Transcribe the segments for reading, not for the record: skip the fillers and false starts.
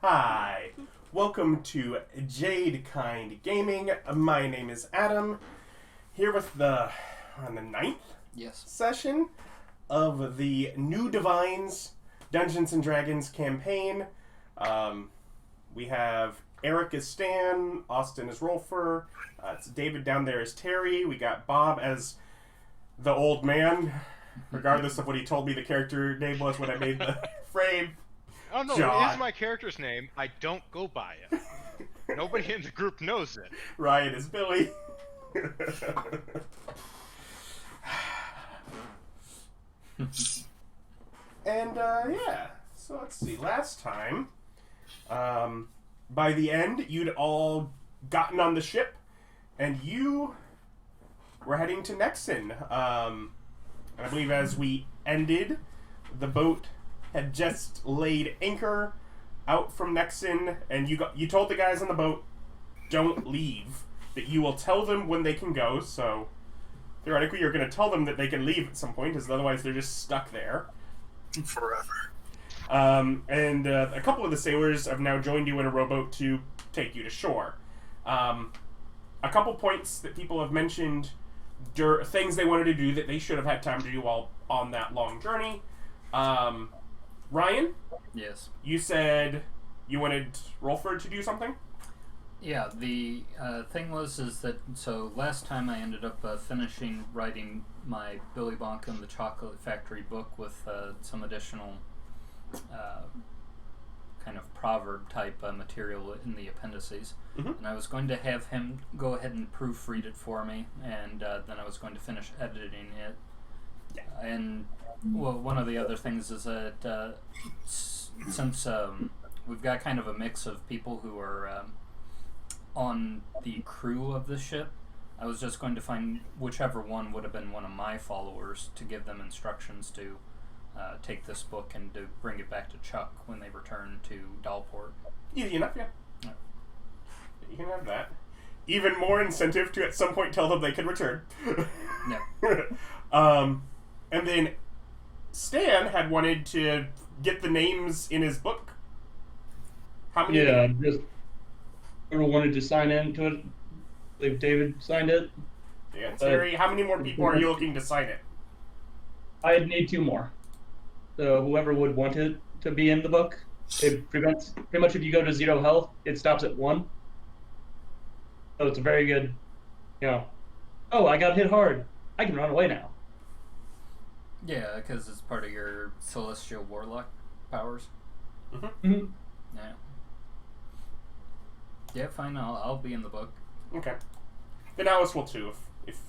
Hi, welcome to Jade Kind Gaming. My name is Adam, here with on the ninth session of the New Divines Dungeons and Dragons campaign. We have Eric as Stan, Austin as Rolfur, it's David down there as Terry, we got Bob as the old man, regardless of what he told me the character name was when I made the frame. Oh no, John. It is my character's name. I don't go by it. Nobody in the group knows it. Ryan is Billy. And, so let's see. Last time, by the end, you'd all gotten on the ship, and you were heading to Nexin. And I believe as we ended, the boat had just laid anchor out from Nexin, and you told the guys on the boat, don't leave, that you will tell them when they can go, so theoretically you're going to tell them that they can leave at some point, because otherwise they're just stuck there. Forever. And a couple of the sailors have now joined you in a rowboat to take you to shore. A couple points that people have mentioned, things they wanted to do that they should have had time to do while on that long journey. Ryan? Yes. You said you wanted Rolfur to do something? Yeah, the thing was that, so last time I ended up finishing writing my Billy Bonka and the Chocolate Factory book with some additional kind of proverb-type material in the appendices. Mm-hmm. And I was going to have him go ahead and proofread it for me, and then I was going to finish editing it. Yeah. And, well, one of the other things is that since we've got kind of a mix of people who are on the crew of the ship, I was just going to find whichever one would have been one of my followers to give them instructions to take this book and to bring it back to Chuck when they return to Dalport. Easy enough, yeah. Yeah. You can have that. Even more incentive to at some point tell them they can return. Yeah. And then Stan had wanted to get the names in his book. How many? Yeah, just everyone wanted to sign in to it. I believe David signed it. Yeah, Terry, how many more people are you looking to sign it? I'd need 2 more. So whoever would want it to be in the book, it prevents pretty much if you go to 0 health, it stops at 1. So it's a very good, oh, I got hit hard. I can run away now. Yeah, because it's part of your Celestial Warlock powers. Mm-hmm. Mm-hmm. Yeah. Yeah, fine, I'll be in the book. Okay. Then Alice will too. If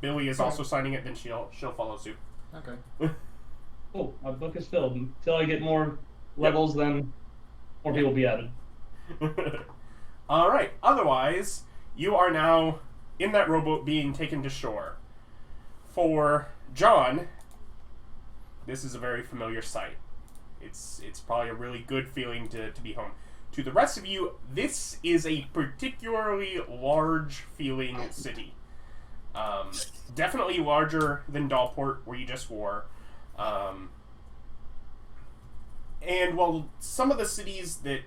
Billy is also signing it, then she'll follow suit. Okay. Oh, my book is filled. Until I get more levels, then more people will be added. Alright, otherwise, you are now in that rowboat being taken to shore. For John, this is a very familiar sight. It's probably a really good feeling to be home. To the rest of you, this is a particularly large feeling city. Definitely larger than Dalport, where you just were. And while some of the cities that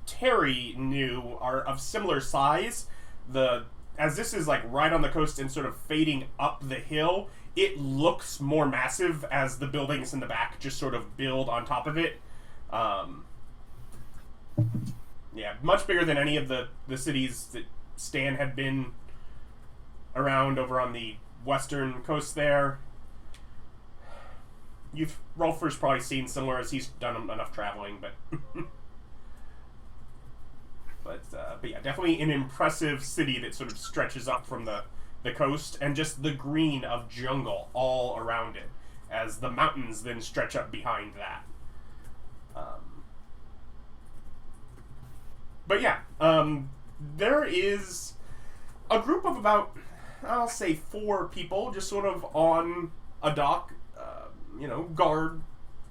Terry knew are of similar size, as this is like right on the coast and sort of fading up the hill, it looks more massive as the buildings in the back just sort of build on top of it. Yeah, much bigger than any of the cities that Stan had been around over on the western coast there. Rolfur's probably seen similar as he's done enough traveling, but but yeah, definitely an impressive city that sort of stretches up from the coast, and just the green of jungle all around it, as the mountains then stretch up behind that. But yeah, there is a group of about, I'll say 4 people, just sort of on a dock,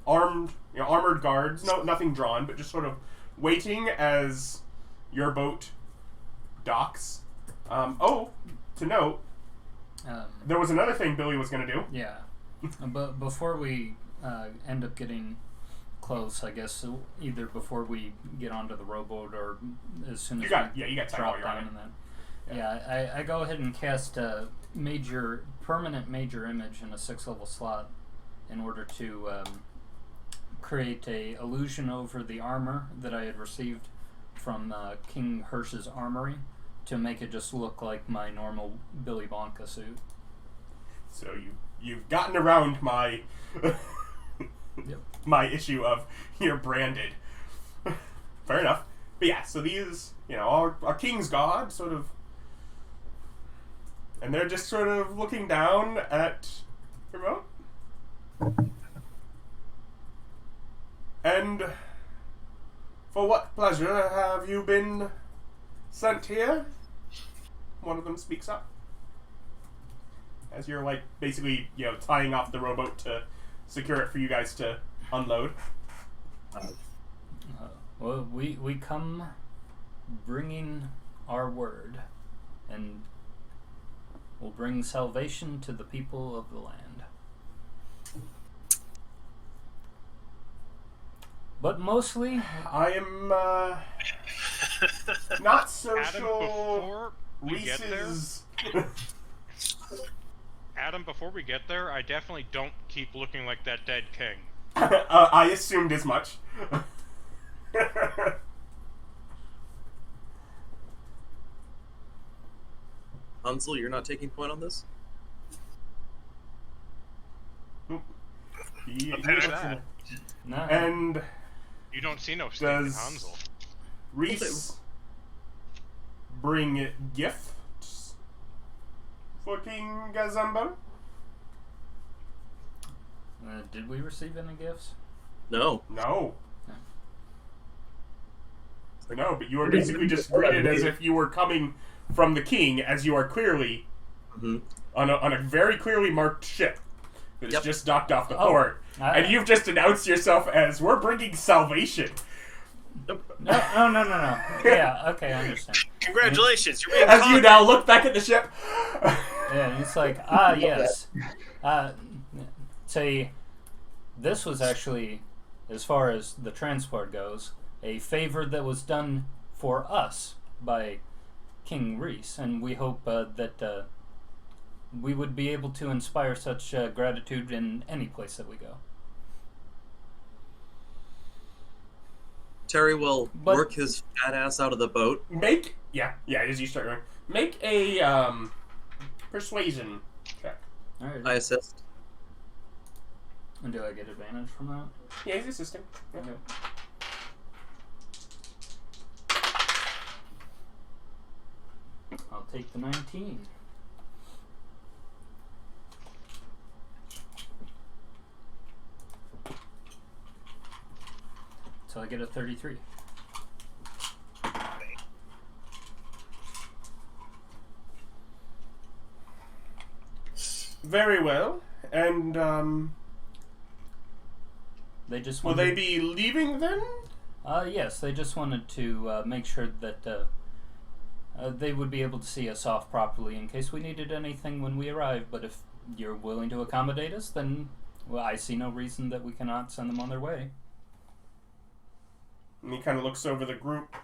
armored guards, nothing drawn, but just sort of waiting as your boat docks. To note, there was another thing Billy was going to do. Yeah. But before we end up getting close, I guess, either before we get onto the rowboat or as soon as you got we time drop while you're on down it. and then. I go ahead and cast a permanent major image in a 6th level slot in order to create a illusion over the armor that I had received from King Hirsch's armory to make it just look like my normal Billy Bonka suit. So you've gotten around my my issue of you're branded. Fair enough. But yeah, so these, our king's god sort of, and they're just sort of looking down at your boat. And for what pleasure have you been sent here? One of them speaks up. As you're, basically, tying off the rowboat to secure it for you guys to unload. Well, we come bringing our word, and we'll bring salvation to the people of the land. But mostly, I am not so Adam, sure. before we get Reese's. Adam, before we get there, I definitely don't keep looking like that dead king. I assumed as much. Hansel, you're not taking point on this? Who's that? no. And You don't see no stake in does Hansel. Reese bring gifts for King Gazamba? Did we receive any gifts? No. No. Like, No, but you are basically just greeted as if you were coming from the king, as you are clearly on a very clearly marked ship that is just docked off the port. And you've just announced yourself as, we're bringing salvation. No. Yeah, okay, I understand. Congratulations, you're being As caught. you now look back at the ship. Yeah, and it's like, yes. Say, this was actually, as far as the transport goes, a favor that was done for us by King Reese, and we hope that we would be able to inspire such gratitude in any place that we go. Terry will work his fat ass out of the boat. As you start going, make a persuasion check. All right. I assist. And do I get advantage from that? Yeah, he's assisting. Yeah. Okay. I'll take the 19. So I get a 33. Very well. And They just will wanted, they be leaving then? Yes, they just wanted to make sure that they would be able to see us off properly in case we needed anything when we arrive. But if you're willing to accommodate us, then I see no reason that we cannot send them on their way. And he kind of looks over the group.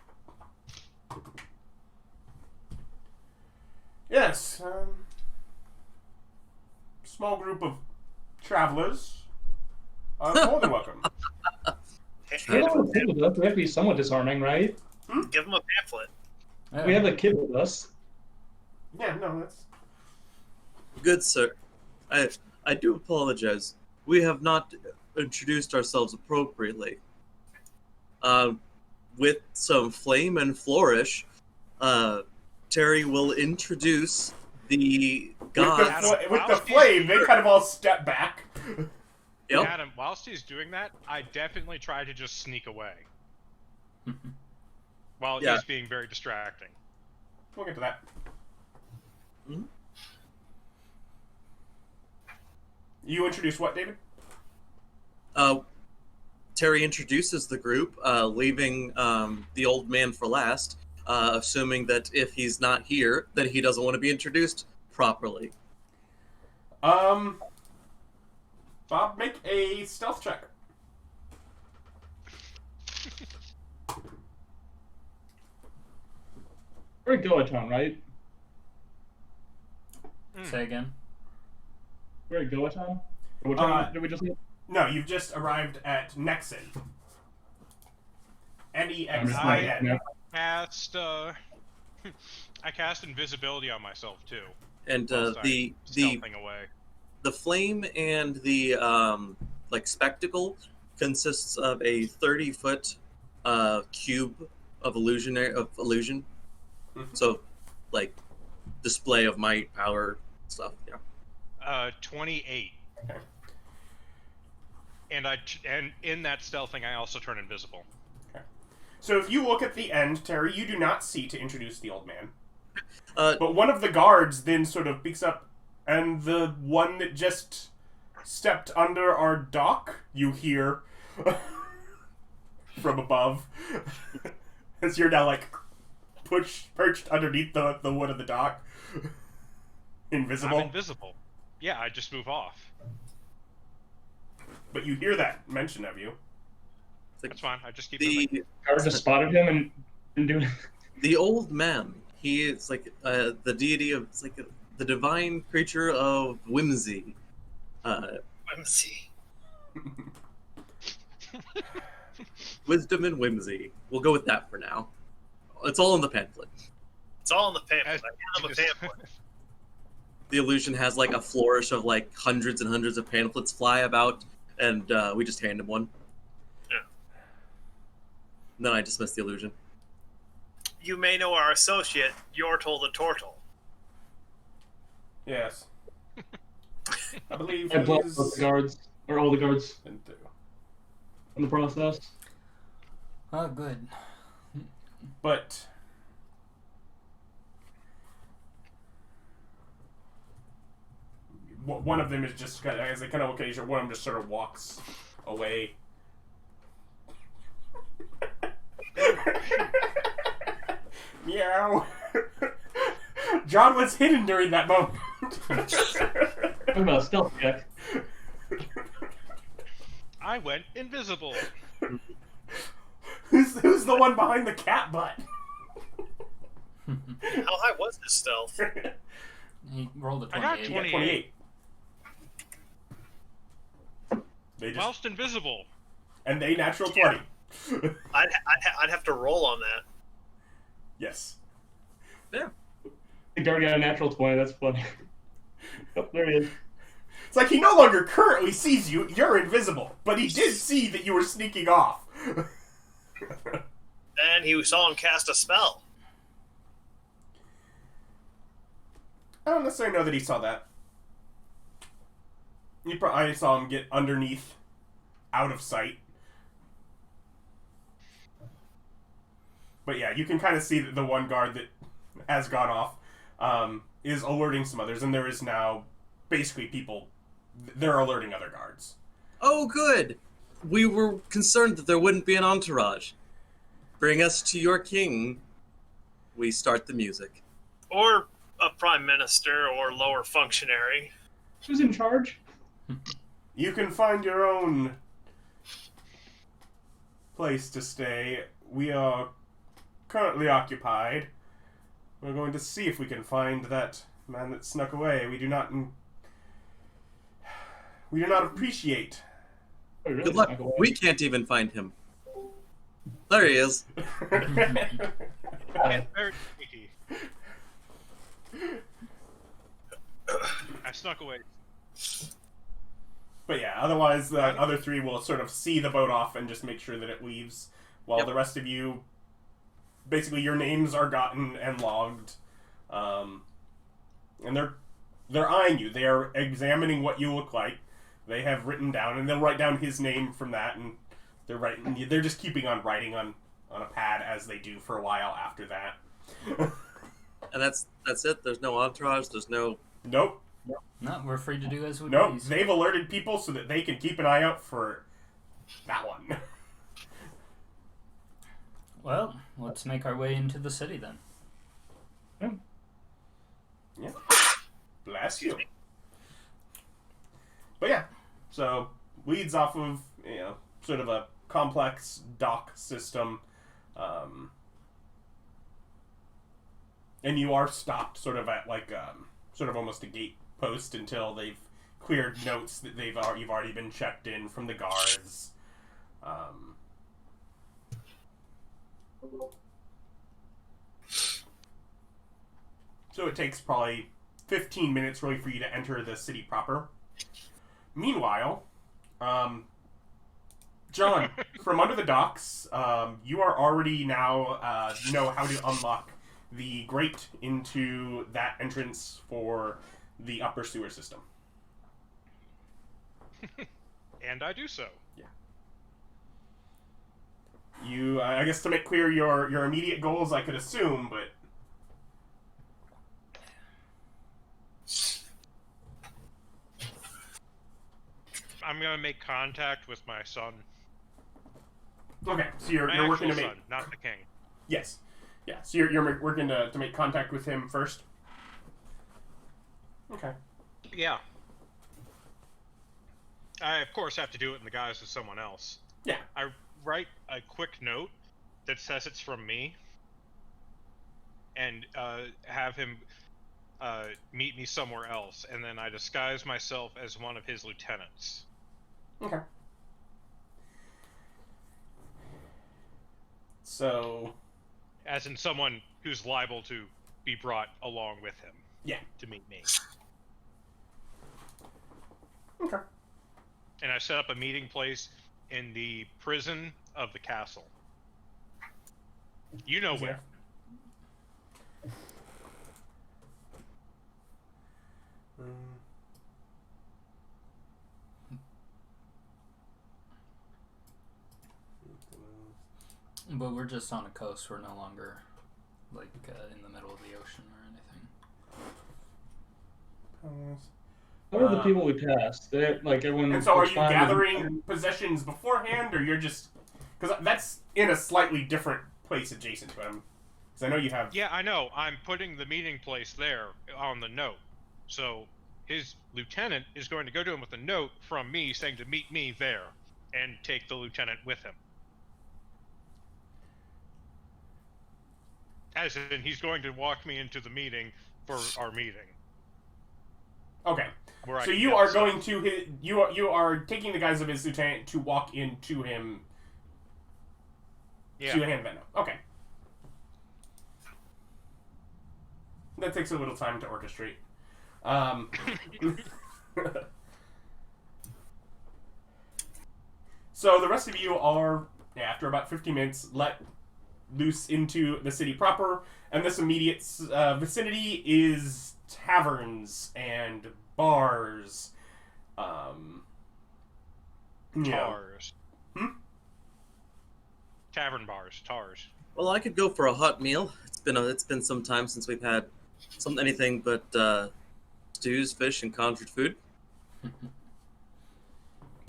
Yes, small group of travelers are more than welcome. We have a kid with us. We have to be somewhat disarming, right? Give him a pamphlet. Yeah. We have a kid with us. Yeah, no, that's... Good sir. I do apologize. We have not introduced ourselves appropriately. With some flame and flourish, Terry will introduce the gods. With the flame, they kind of all step back. Yep. Adam, whilst he's doing that, I definitely try to just sneak away. While he's being very distracting. We'll get to that. Mm-hmm. You introduce what, David? Terry introduces the group, leaving the old man for last, assuming that if he's not here, that he doesn't want to be introduced properly. Bob, make a stealth check. We're at Goaton, right? Say again. We're at Goaton? What time did we just leave? No, you've just arrived at Nexin. Nexin. I cast invisibility on myself too. And stealthing away. The flame and the spectacle consists of a 30-foot cube of illusion. Mm-hmm. So, like, display of might, power, stuff. Yeah. 28. Okay. And in that stealthing, I also turn invisible. Okay. So if you look at the end, Terry, you do not see to introduce the old man. But one of the guards then sort of peeks up, and the one that just stepped under our dock, you hear from above, as you're now like perched underneath the wood of the dock, invisible. I'm invisible. Yeah, I just move off. But you hear that mention of you. That's fine. I just keep moving. Guard just spotted him and doing. The old man. He is like the deity of, it's like the divine creature of whimsy. Whimsy. Wisdom and whimsy. We'll go with that for now. It's all in the pamphlet. It's all in the pamphlet. I have a pamphlet. The illusion has like a flourish of like hundreds and hundreds of pamphlets fly about, and we just hand him one. Yeah. And then I dismiss the illusion. You may know our associate, Yortle the Tortle. Yes. I believe I blocked he's... the guards, or all the guards in the process. Oh, good. But... one of them is just, as they kind of look at each other, one of them just sort of walks away. Meow. John was hidden during that moment. Talking about a stealth check. I went invisible. Who's the one behind the cat butt? How high was his stealth? He rolled a 28. I got 28. They just, whilst invisible. And they natural 20. I'd have to roll on that. Yes. Yeah. The guard got a natural 20, that's funny. Oh, there he is. It's like he no longer currently sees you, you're invisible, but he did see that you were sneaking off. And he saw him cast a spell. I don't necessarily know that he saw that. I saw him get underneath, out of sight. But yeah, you can kind of see that the one guard that has gone off is alerting some others, and there is now basically people, they're alerting other guards. Oh, good! We were concerned that there wouldn't be an entourage. Bring us to your king. We start the music. Or a prime minister or lower functionary. Who's in charge? You can find your own place to stay. We are currently occupied. We're going to see if we can find that man that snuck away. We do not appreciate. Oh, really? Good luck. We can't even find him. There he is. It's very sneaky. I snuck away. But yeah, otherwise the other three will sort of see the boat off and just make sure that it leaves, while the rest of you, basically your names are gotten and logged, and they're eyeing you. They are examining what you look like. They have written down, and they'll write down his name from that, and they're just keeping on writing on a pad as they do for a while after that. And that's it. There's no entourage. There's no. Nope. No, we're free to do as we Nope. please. They've alerted people so that they can keep an eye out for that one. Well, let's make our way into the city then. Yeah. Bless you. But yeah, so leads off of, sort of a complex dock system. And you are stopped sort of at like sort of almost a gate post until they've cleared notes that you've already been checked in from the guards. So it takes probably 15 minutes really for you to enter the city proper. Meanwhile, John, from under the docks, you are already now know how to unlock the grate into that entrance for the upper sewer system. And I do so. Yeah. You, I guess to make clear your immediate goals, I could assume, but... I'm gonna make contact with my son. Okay, so you're working to make... son, not the king. Yes. Yeah, so you're working to make contact with him first? Okay. Yeah. I, of course, have to do it in the guise of someone else. Yeah. I write a quick note that says it's from me, and have him meet me somewhere else, and then I disguise myself as one of his lieutenants. Okay. So... As in someone who's liable to be brought along with him. Yeah. To meet me. Okay. And I set up a meeting place in the prison of the castle. You know where. But we're just on a coast. We're no longer, like, in the middle of the ocean or anything. What are the people we passed? They're, like, everyone... And so are you gathering possessions beforehand, or you're just... Because that's in a slightly different place adjacent to him. Because I know you have... Yeah, I know. I'm putting the meeting place there on the note. So his lieutenant is going to go to him with a note from me saying to meet me there and take the lieutenant with him. As in, he's going to walk me into the meeting for our meeting. Okay. So you are going to you are taking the guise of his lieutenant to walk into him. Yeah. To hand that note. Okay. That takes a little time to orchestrate. So the rest of you are, after about 50 minutes, let loose into the city proper, and this immediate vicinity is taverns and bars. Tars. Tavern bars, tars. Well, I could go for a hot meal. It's been some time since we've had anything but stews, fish, and conjured food.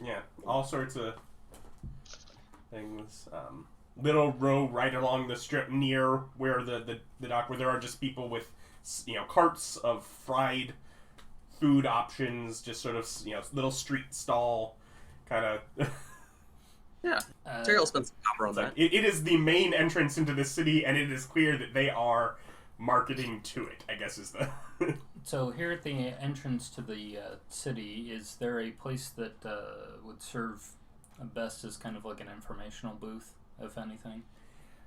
Yeah, all sorts of things. Little row right along the strip near where the dock, where there are just people with carts of fried food options, just sort of little street stall kind of. Yeah, Terry will spend some copper on that. It is the main entrance into the city, and it is clear that they are marketing to it, I guess is the... So here at the entrance to the city, is there a place that would serve best as kind of like an informational booth, if anything?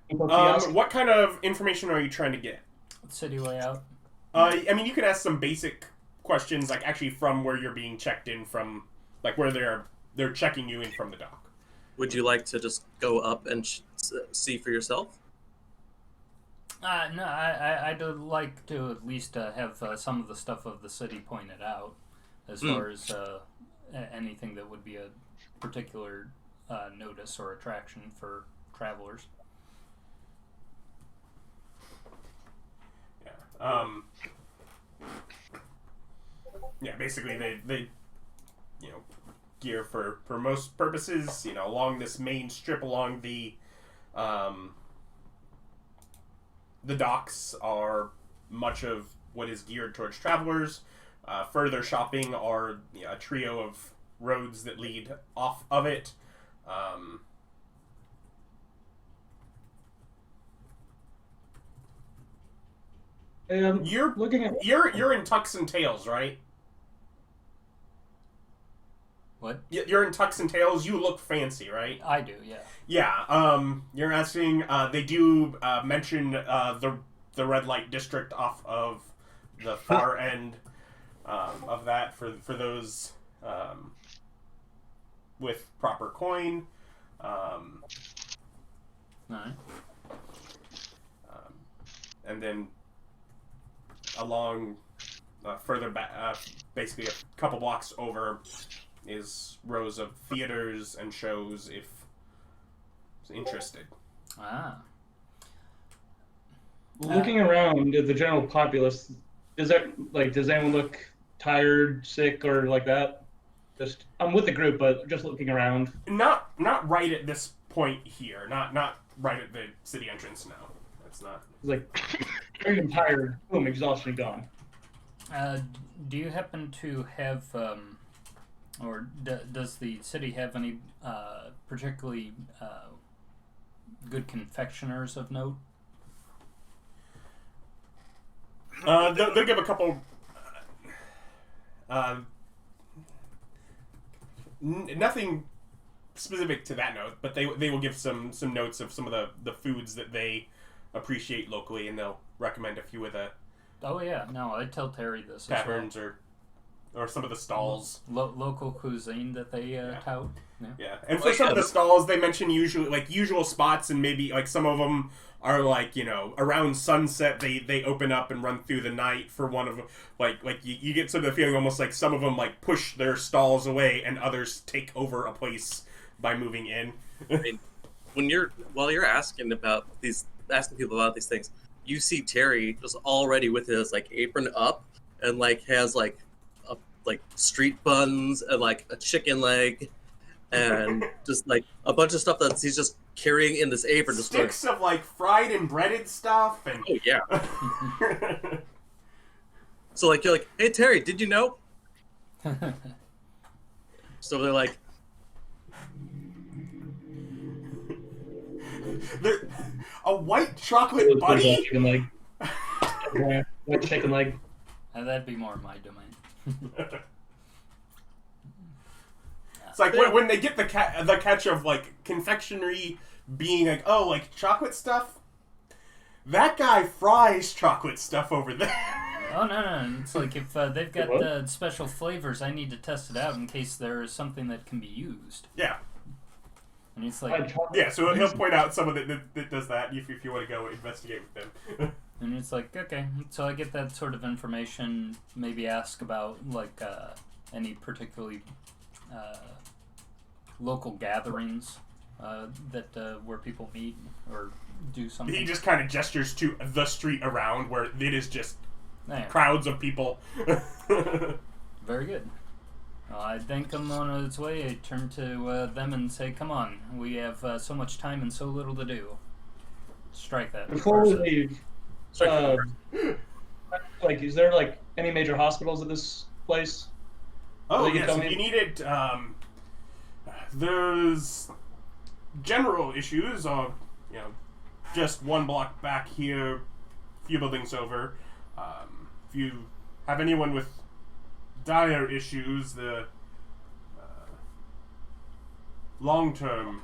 What kind of information are you trying to get? City layout? I mean, you can ask some basic questions, like actually from where you're being checked in from, like where they're checking you in from the dock. Would you like to just go up and see for yourself? No, I'd like to at least have some of the stuff of the city pointed out, as far as anything that would be a particular notice or attraction for travelers. Yeah. Yeah. Basically, they gear for most purposes. Along this main strip, along the docks are much of what is geared towards travelers. Further shopping are a trio of roads that lead off of it. You're looking at you're in tux and tails, right? What? You're in tux and tails. You look fancy, right? I do, yeah. Yeah. You're asking. They do mention the red light district off of the far end of that for those with proper coin. Alright. And then along further back, basically a couple blocks over, is rows of theaters and shows if interested. Ah. looking around at the general populace. Does anyone look tired, sick, or like that? Just I'm with the group, but just looking around. Not right at this point here. Not right at the city entrance. No, that's not. It's like very tired. Boom, exhaustion gone. Do you happen to have, or does the city have any particularly good confectioners of note? They'll give a couple. Nothing specific to that note, but they will give some notes of some of the foods that they appreciate locally, and they'll recommend a few of the. Oh yeah, no, I'd tell Terry this. Taverns or some of the stalls. Local cuisine that they tout. Yeah, and for some of the stalls, they mention usual spots, and maybe like some of them are like, you know, around sunset they open up and run through the night for one of them. Like you get sort of the feeling almost like some of them like push their stalls away and others take over a place by moving in. I mean, while you're asking people about these things, you see Terry just already with his like apron up and like has like street buns and like a chicken leg and just like a bunch of stuff that he's just carrying in this apron. Sticks of like fried and breaded stuff and oh yeah. So like you're like, hey Terry, did you know? So they're like, a white chocolate bunny? Chicken leg. Yeah, white chicken leg. That'd be more my domain. It's like when they get the catch of like confectionery being like, oh, like chocolate stuff. That guy fries chocolate stuff over there. Oh no! It's like if they've got special flavors, I need to test it out in case there is something that can be used. Yeah. And it's like, yeah, so he'll point out someone that does that if you want to go investigate with them. And it's like, okay, so I get that sort of information, maybe ask about, like, any particularly local gatherings that where people meet or do something. He just kind of gestures to the street around where it is just crowds of people. Very good. I thank him on its way. I turn to them and say, come on, we have so much time and so little to do. Strike that. Before we leave, like, is there like any major hospitals at this place? Oh yes, if you need it. There's general issues of, you know, just one block back here, a few buildings over. If you have anyone with dire issues, the long-term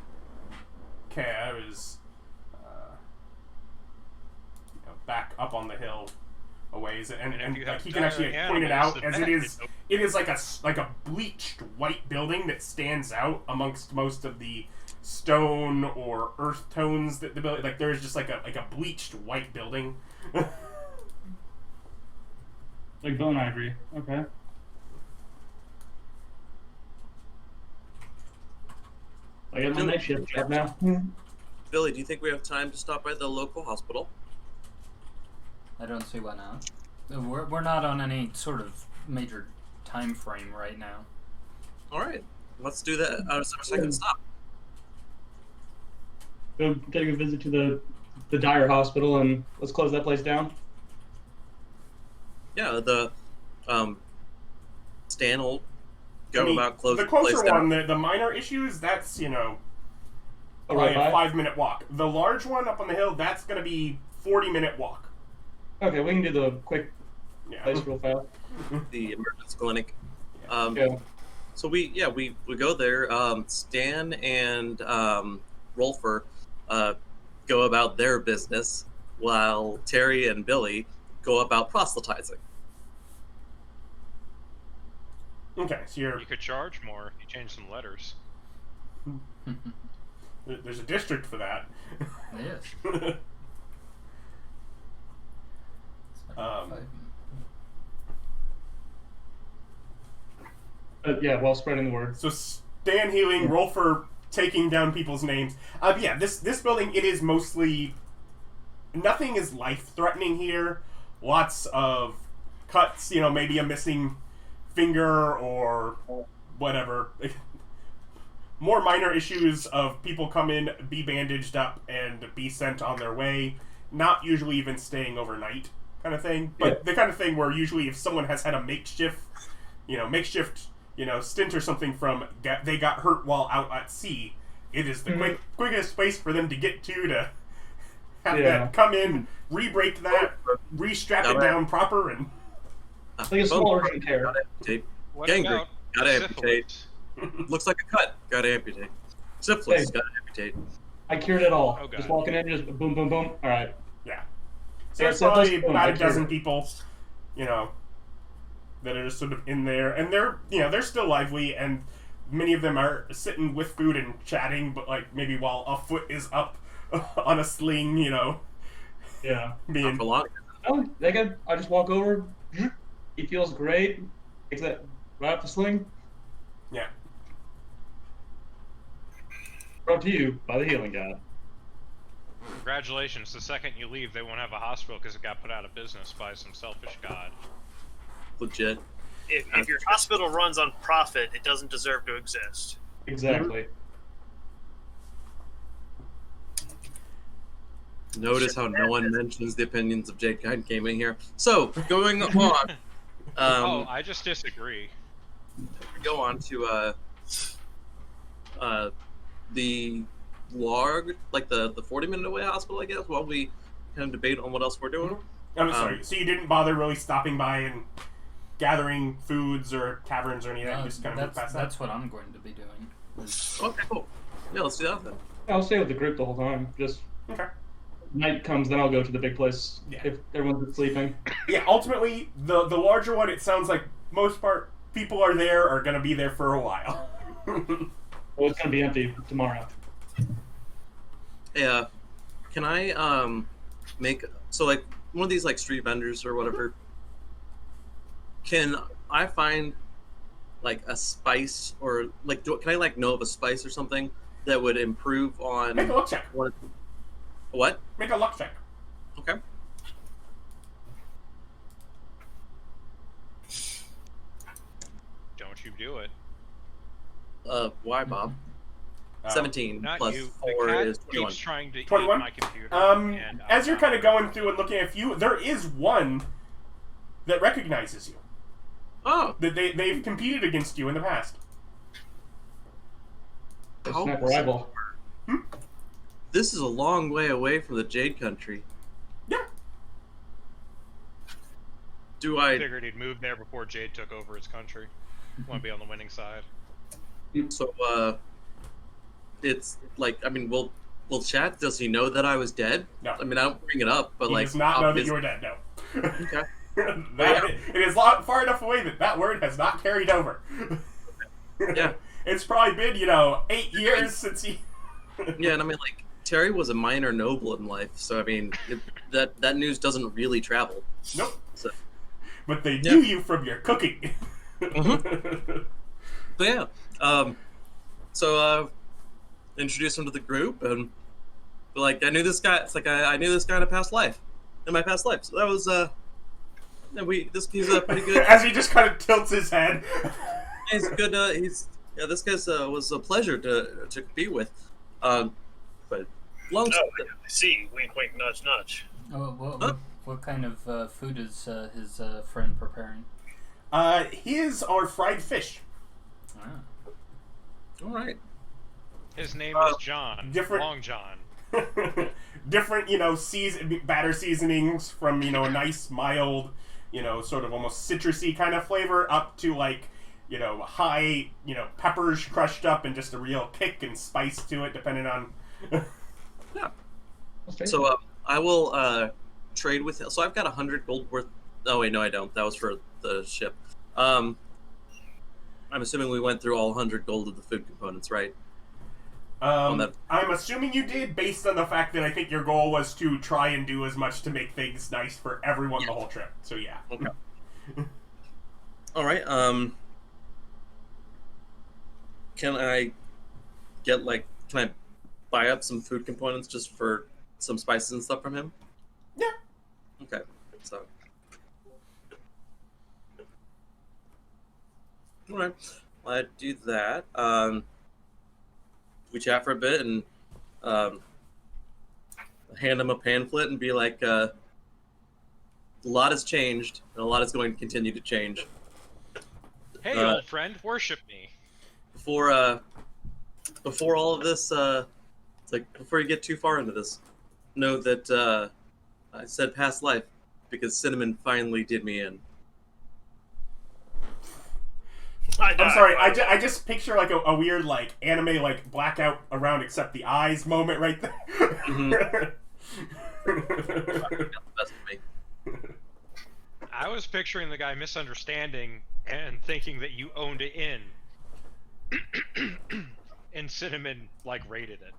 care is back up on the hill a ways, and like he can actually point it out as it is like a bleached white building that stands out amongst most of the stone or earth tones that the building, like there's just like a bleached white building. Like bone ivory. Okay. I got my night shift job now. Billy, do you think we have time to stop by the local hospital? I don't see why not. We're not on any sort of major time frame right now. All right, let's do that. Our second stop. Go take a visit to the Dire Hospital and let's close that place down. Yeah, the Stan will go about closing the closer place down. one, the minor issues, that's, you know, probably a 5-minute walk. The large one up on the hill, that's going to be 40-minute walk. Okay, we can do the quick Yeah. place real fast. The emergency clinic. Yeah. So we go there. Stan and Rolfur go about their business, while Terry and Billy go about proselytizing. Okay, so You could charge more if you change some letters. there's a district for that. Yes. Yeah, while spreading the word. So Stan healing, Rolfur taking down people's names. Yeah, this building, it is mostly... Nothing is life-threatening here. Lots of cuts, maybe a missing finger or whatever. More minor issues of people come in, be bandaged up, and be sent on their way. Not usually even staying overnight kind of thing. But the kind of thing where usually if someone has had a makeshift stint or something from they got hurt while out at sea, it is the quickest place for them to get to have that come in, re-break that, re-strap it down proper, and... Like a small urgent care. Gangrene, gotta amputate. Looks like a cut, gotta amputate. Syphilis, gotta amputate. I cured it all. Oh, just walking in, just boom, boom, boom. All right. Yeah. So there's probably about a dozen people, that are just sort of in there, and they're still lively, and many of them are sitting with food and chatting, but like maybe while a foot is up on a sling, Yeah. Not for long. Oh, they good. I just walk over. He feels great. Takes that right off the sling. Yeah. Brought to you by the healing god. Congratulations. The second you leave, they won't have a hospital because it got put out of business by some selfish god. Legit. If your hospital runs on profit, it doesn't deserve to exist. Exactly. Notice how no one mentions the opinions of Jade Kind Gaming here. So, going on. I just disagree. Go on to the large, like the 40-minute away hospital, I guess, while we kind of debate on what else we're doing. I'm sorry. So you didn't bother really stopping by and gathering foods or taverns or anything? Just kind of moved past that? That's what I'm going to be doing. Okay, cool. Yeah, let's do that then. I'll stay with the group the whole time. Just Okay. night comes, then I'll go to the big place if everyone's sleeping. Yeah, ultimately, the larger one, it sounds like most part people are going to be there for a while. Well, it's going to be empty tomorrow. Yeah. Can I make like one of these like street vendors or whatever? Can I find like a spice or like can I like know of a spice or something that would improve on? Make a luck check. What? Make a luck check. Okay. Don't you do it. Why, Bob? 17 Not plus you. 4 The cat is 21. keeps trying to eat 21? my computer. And As you're kind of going through and looking at a few, there is one that recognizes you. Oh! They've competed against you in the past. Snuck rival. This is a long way away from the Jade Country. Yeah. Do I I... figured he'd moved there before Jade took over his country. Want to be on the winning side. So, it's like, I mean, will chat, does he know that I was dead? No. I mean, I don't bring it up, but He like... does not know that you were dead, no. Okay. It is far enough away that word has not carried over. Yeah. It's probably been, 8 years since he... Yeah, and I mean, like, Terry was a minor noble in life, so I mean, that news doesn't really travel. Nope. So. But they knew you from your cooking. But yeah, introduce him to the group, and like, I knew this guy. It's like I knew this guy in my past life. So that was he's pretty good. As he just kind of tilts his head. He's good. This guy's was a pleasure to compete with. But long. I see. Wink, wink, nudge, nudge. What kind of food is his friend preparing? His are fried fish. Ah. All right. His name is John. Different- Long John. different, batter seasonings from, a nice, mild, sort of almost citrusy kind of flavor up to, like, high, peppers crushed up and just a real kick and spice to it, depending on... Yeah. So, I will trade with... So I've got 100 gold worth... Oh, wait, no, I don't. That was for the ship. I'm assuming we went through all 100 gold of the food components, right? I'm assuming you did, based on the fact that I think your goal was to try and do as much to make things nice for everyone the whole trip. So yeah. Okay. All right. Can I buy up some food components just for some spices and stuff from him? Yeah. Okay. So. All right. Well, I do that. We chat for a bit and hand him a pamphlet and be like, a lot has changed, and a lot is going to continue to change. Hey, old friend, worship me. Before all of this, it's like, before you get too far into this, know that I said past life because Cinnamon finally did me in. I'm sorry, I just picture like a weird like anime like blackout around except the eyes moment right there. Mm-hmm. I was picturing the guy misunderstanding and thinking that you owned it in. And Cinnamon like rated it.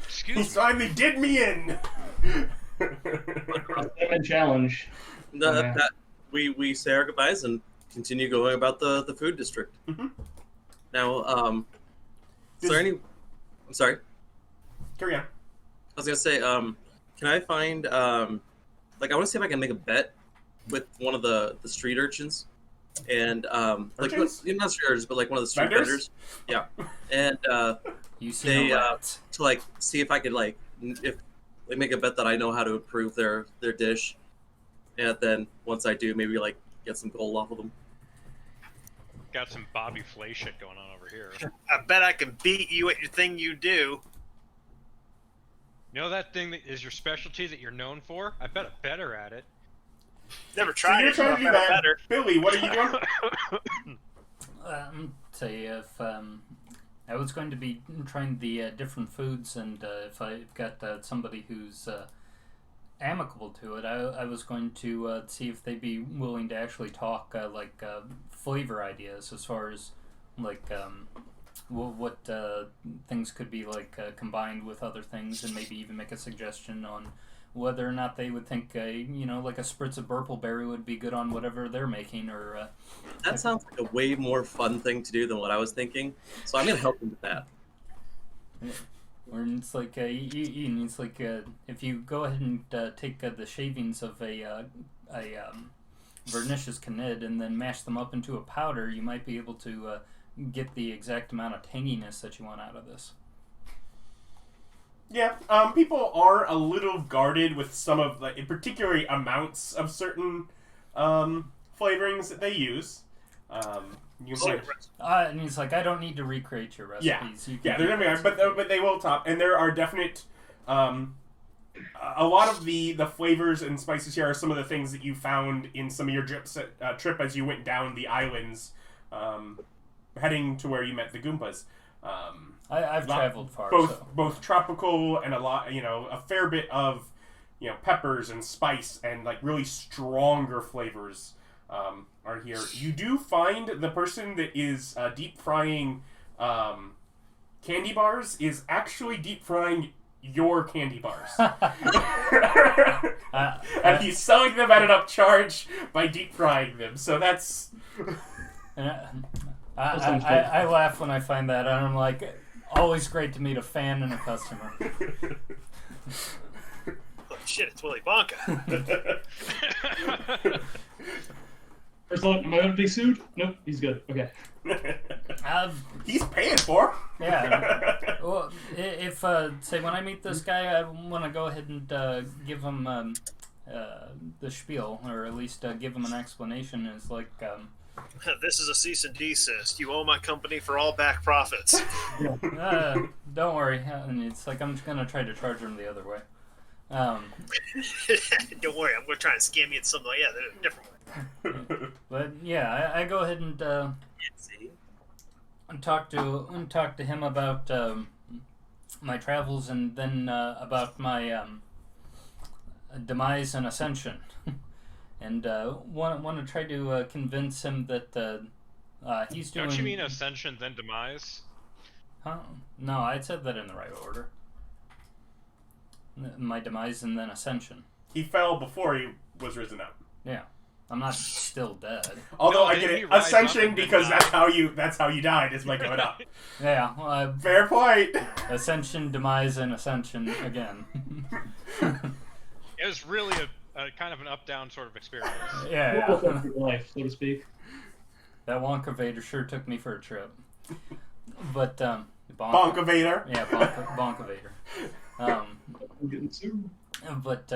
Excuse me. He finally did me in. Cinnamon challenge. We say our goodbyes and continue going about the food district. Mm-hmm. Now, is there any... I'm sorry? Carry on. I was going to say, can I find... I want to see if I can make a bet with one of the street urchins. And, not street urchins, but like one of the street vendors. Yeah. And, you see to like, see if I could like, if they make a bet that I know how to improve their dish. And then once I do, maybe like get some gold off of them. Got some Bobby Flay shit going on over here. I bet I can beat you at your thing you do. You know that thing that is your specialty that you're known for? I bet I'm better at it. Never tried you're it. trying to do that. Better. Billy, what are you doing? Tell you, if I was going to be trying the different foods, and if I've got somebody who's amicable to it, I was going to see if they'd be willing to actually talk flavor ideas as far as what things could be combined with other things, and maybe even make a suggestion on whether or not they would think like a spritz of burpleberry would be good on whatever they're making. Or that sounds like a way more fun thing to do than what I was thinking, so I'm gonna help them with that. Or it's like it's like if you go ahead and take the shavings of a vernicious canid and then mash them up into a powder, you might be able to get the exact amount of tanginess that you want out of this. Yeah, people are a little guarded with some of the, in particular, amounts of certain flavorings that they use. You can and he's like, I don't need to recreate your recipes. Yeah, they're gonna be, but they will top, and there are definite. A lot of the flavors and spices here are some of the things that you found in some of your trip as you went down the islands, heading to where you met the Goombas. I've traveled far. Both tropical and a fair bit of, peppers and spice and like really stronger flavors are here. You do find the person that is deep frying candy bars is actually deep frying your candy bars. And he's selling them at an upcharge by deep frying them. So that's... I laugh when I find that, and I'm like, always great to meet a fan and a customer. Oh shit, it's Willy Bonka. First of all, am I going to be sued? Nope, he's good. Okay. He's paying for. Yeah. Well, if say when I meet this guy, I want to go ahead and give him the spiel, or at least give him an explanation. Is like This is a cease and desist. You owe my company for all back profits. Don't worry. It's like I'm just gonna try to charge him the other way. Don't worry, I'm going to try and scam you in some way. Yeah, they're a different way. But yeah, I go ahead and talk to him about my travels, and then about my demise and ascension, and want to try to convince him that he's doing. Don't you mean ascension then demise? Huh? No, I said that in the right order. My demise and then ascension. He fell before he was risen up. Yeah, I'm not still dead. Although I get it, ascension because that's how you died is by going up. Yeah, well, fair point. Ascension, demise, and ascension again. It was really a kind of an up-down sort of experience. Yeah. Life, so to speak. That Wonka Vader sure took me for a trip. But Bonka Vader. Yeah, Bonka Vader. But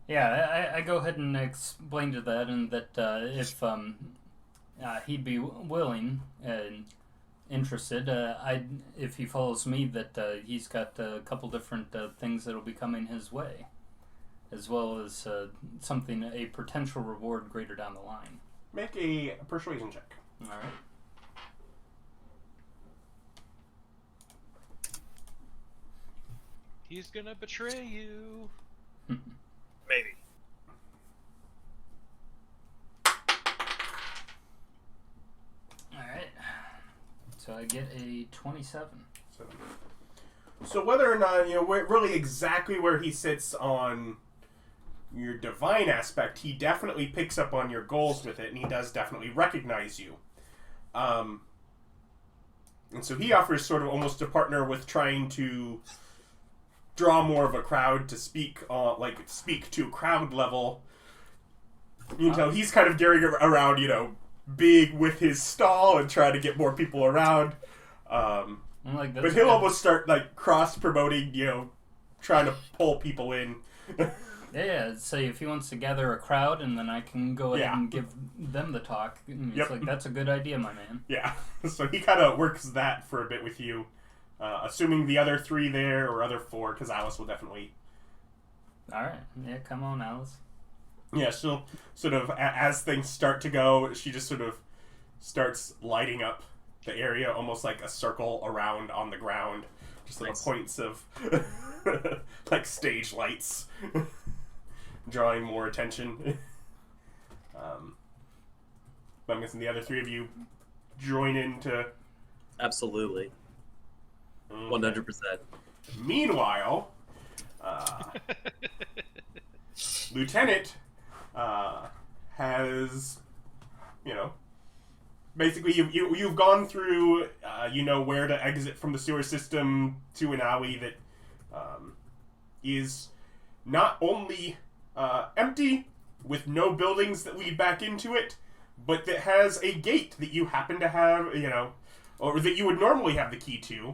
yeah, I go ahead and explain to that, and that if he'd be willing and interested, if he follows me, that he's got a couple different things that'll be coming his way, as well as a potential reward greater down the line. Make a persuasion check. All right. He's gonna betray you. Maybe. Alright. So I get a 27. So whether or not, really exactly where he sits on your divine aspect, he definitely picks up on your goals with it, and he does definitely recognize you. And so he offers sort of almost to partner with trying to draw more of a crowd to speak to crowd level. He's kind of daring around, big with his stall and trying to get more people around. But he'll almost start cross promoting, trying to pull people in. Yeah, say if he wants to gather a crowd, and then I can go ahead and give them the talk. It's that's a good idea, my man. Yeah, so he kind of works that for a bit with you. Assuming the other 3 there, or other 4, because Alice will definitely... Alright, yeah, come on, Alice. Yeah, she'll sort of, as things start to go, she just sort of starts lighting up the area, almost like a circle around on the ground. Just little points of, stage lights, drawing more attention. But I'm guessing the other 3 of you join into... Absolutely. 100%. Meanwhile, Lieutenant has, basically you've gone through, where to exit from the sewer system to an alley that is not only empty with no buildings that lead back into it, but that has a gate that you happen to have, or that you would normally have the key to.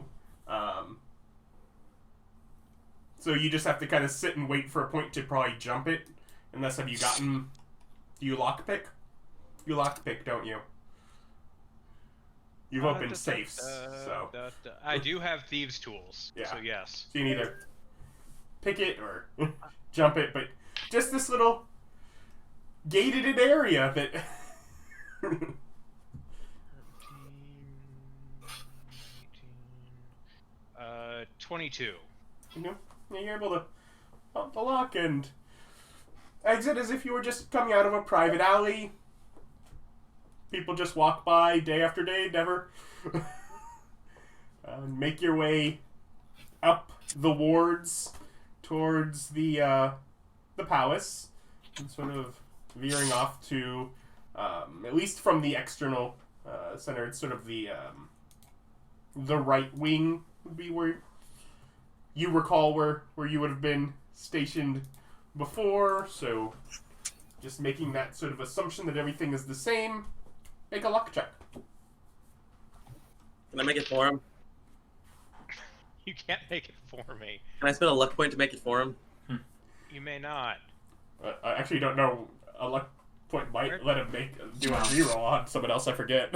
So you just have to kind of sit and wait for a point to probably jump it. Unless, have you gotten... Do you lockpick? You lockpick, don't you? You've opened safes, so... I do have thieves' tools, yeah. So yes. So you can either pick it or jump it, but just this little gated area that... 22. You're able to pump the lock and exit as if you were just coming out of a private alley. People just walk by day after day, never. Make your way up the wards towards the palace, and sort of veering off to, at least from the external center, it's sort of the right wing would be where you recall where you would have been stationed before, so just making that sort of assumption that everything is the same. Make a luck check. Can I make it for him? You can't make it for me. Can I spend a luck point to make it for him? You may not. I actually don't know a luck point might let him do a reroll on someone else. I forget.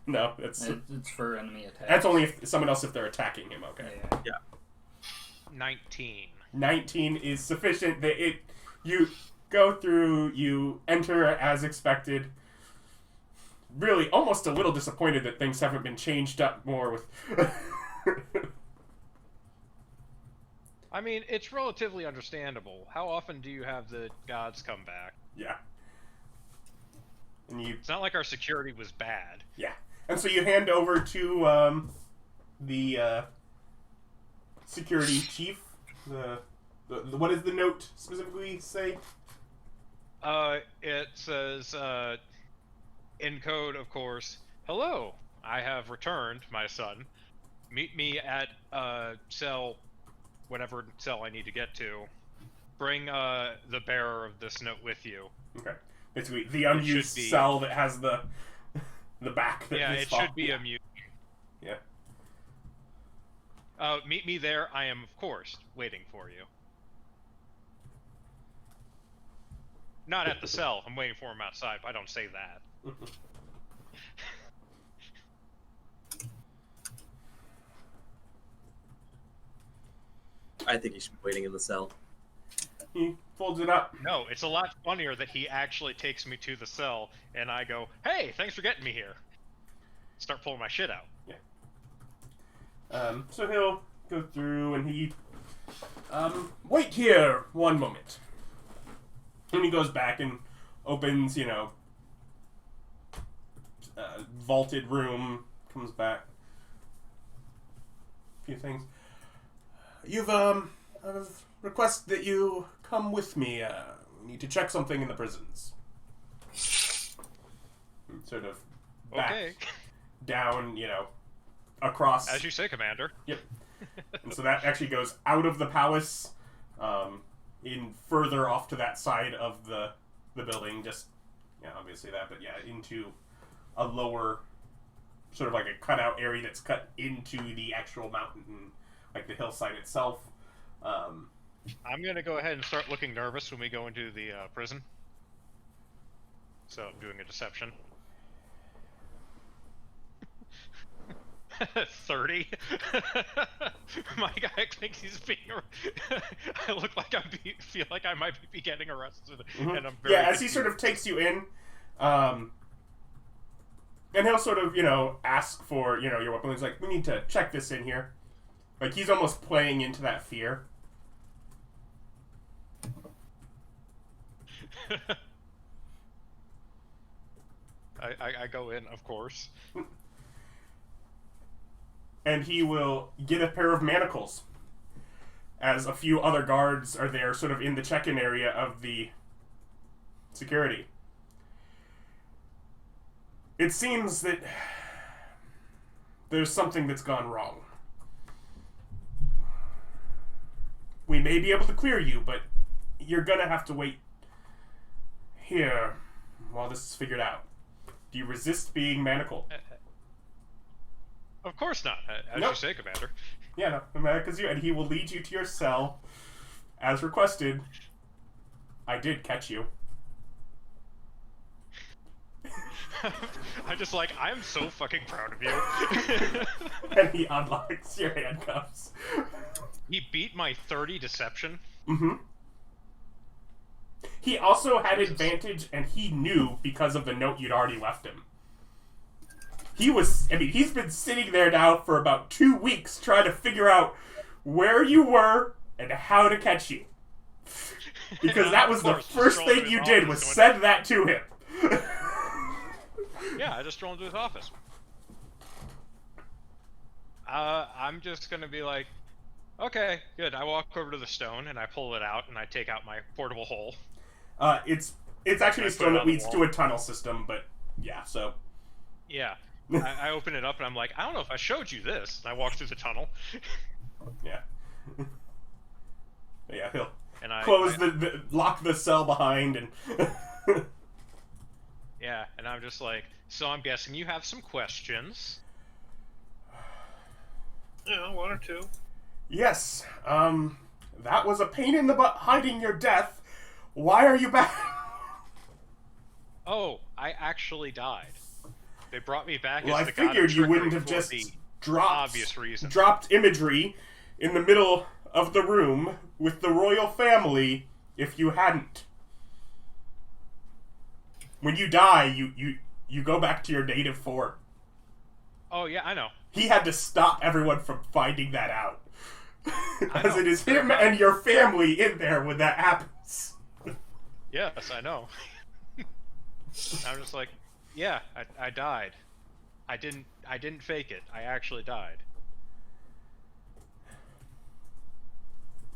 No, it's for enemy attack. That's only if someone else if they're attacking him. Okay. Yeah. 19. 19 is sufficient. You go through. You enter as expected. Really, almost a little disappointed that things haven't been changed up more with. I mean, it's relatively understandable. How often do you have the gods come back? Yeah. And it's not like our security was bad. Yeah. And so you hand over to the security chief. The what does the note specifically say? It says, in code, of course, "Hello, I have returned, my son. Meet me at cell, whatever cell I need to get to. Bring the bearer of this note with you." Okay. Basically, the unused cell that has the back. That it should be a mute. Yeah. Meet me there. I am, of course, waiting for you. Not at the cell. I'm waiting for him outside, but I don't say that. I think he should be waiting in the cell. He folds it up. No, it's a lot funnier that he actually takes me to the cell, and I go, "Hey, thanks for getting me here." Start pulling my shit out. Yeah. So he'll go through and he... wait here one moment. And he goes back and opens, vaulted room, comes back. A few things. I've request that you come with me. We need to check something in the prisons. And sort of back down, across. As you say, Commander. Yep. And so that actually goes out of the palace, in further off to that side of the building. Just, obviously that, but into a lower, sort of like a cutout area that's cut into the actual mountain, like the hillside itself. I'm going to go ahead and start looking nervous when we go into the prison. So I'm doing a deception. 30. My guy thinks he's being. I look like feel like I might be getting arrested, and I'm very. Yeah, as he sort of takes you in, and he'll sort of ask for your weapon. He's like, "We need to check this in here." Like he's almost playing into that fear. I go in, of course. And he will get a pair of manacles, as a few other guards are there, sort of in the check-in area of the security. It seems that there's something that's gone wrong. We may be able to clear you, but you're gonna have to wait here while this is figured out. Do you resist being manacled? Of course not, as you say, Commander. Yeah, no matter because and he will lead you to your cell, as requested. I did catch you. I'm just like, I'm so fucking proud of you. And he unlocks your handcuffs. He beat my 30 deception. Mm-hmm. He also had advantage, and he knew because of the note you'd already left him. He's been sitting there now for about 2 weeks trying to figure out where you were and how to catch you. Because that was the first thing you did, was send that to him. Yeah, I just strolled into his office. I'm just gonna be like, okay, good. I walk over to the stone and I pull it out and I take out my portable hole. It's actually a stone that leads to a tunnel system, but yeah, so. Yeah. I open it up and I'm like, I don't know if I showed you this. And I walk through the tunnel. Yeah. Yeah, he'll and lock the cell behind and. Yeah, and I'm just like, so I'm guessing you have some questions. Yeah, one or two. Yes. That was a pain in the butt hiding your death. Why are you back? Oh, I actually died. They brought me back Well, as I the god of figured you wouldn't trickery have for just the dropped obvious reason. imagery in the middle of the room with the royal family if you hadn't. When you die, you go back to your native form. Oh, yeah, I know. He had to stop everyone from finding that out. As it is him Right. and your family in there when that happens. Yes, I know. I'm just like, yeah, I died. I didn't fake it. I actually died.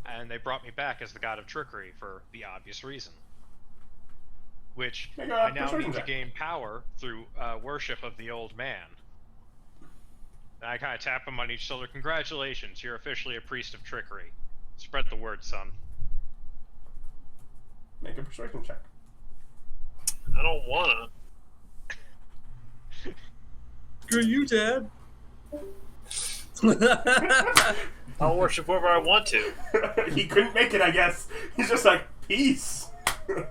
And they brought me back as the god of trickery for the obvious reason. Which I now need to gain power through worship of the old man. And I kind of tap him on each shoulder. Congratulations, you're officially a priest of trickery. Spread the word, son. Make a persuasion check. I don't wanna. Screw you, Dad. I'll worship wherever I want to. He couldn't make it, I guess. He's just like, peace. 20.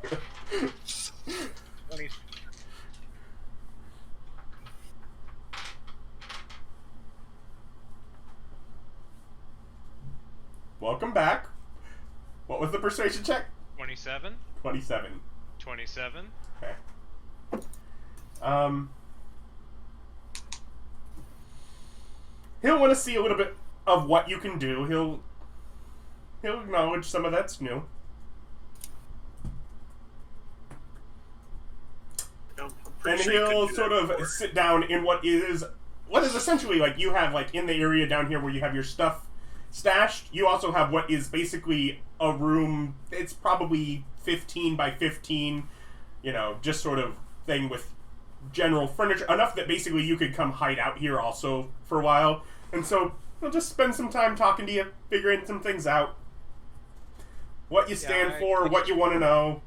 Welcome back. What was the persuasion check? 27. 27. 27. Okay. He'll want to see a little bit of what you can do. He'll acknowledge some of that's new. And he'll sort of sit down in what is essentially like you have like in the area down here where you have your stuff stashed. You also have what is basically a room. It's probably 15 by 15, just sort of thing with general furniture, enough that basically you could come hide out here also for a while. And so he'll just spend some time talking to you, figuring some things out, what you stand for, what you want to know.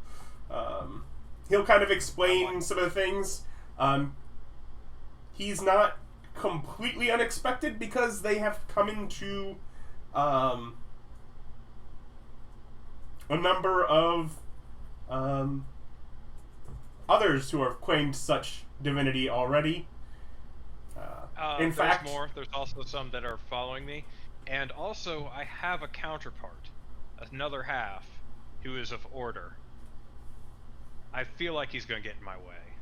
He'll kind of explain some of the things. He's not completely unexpected because they have come into a number of others who have claimed such divinity already. In fact, there's also some that are following me, and also I have a counterpart, another half, who is of order. I feel like he's going to get in my way.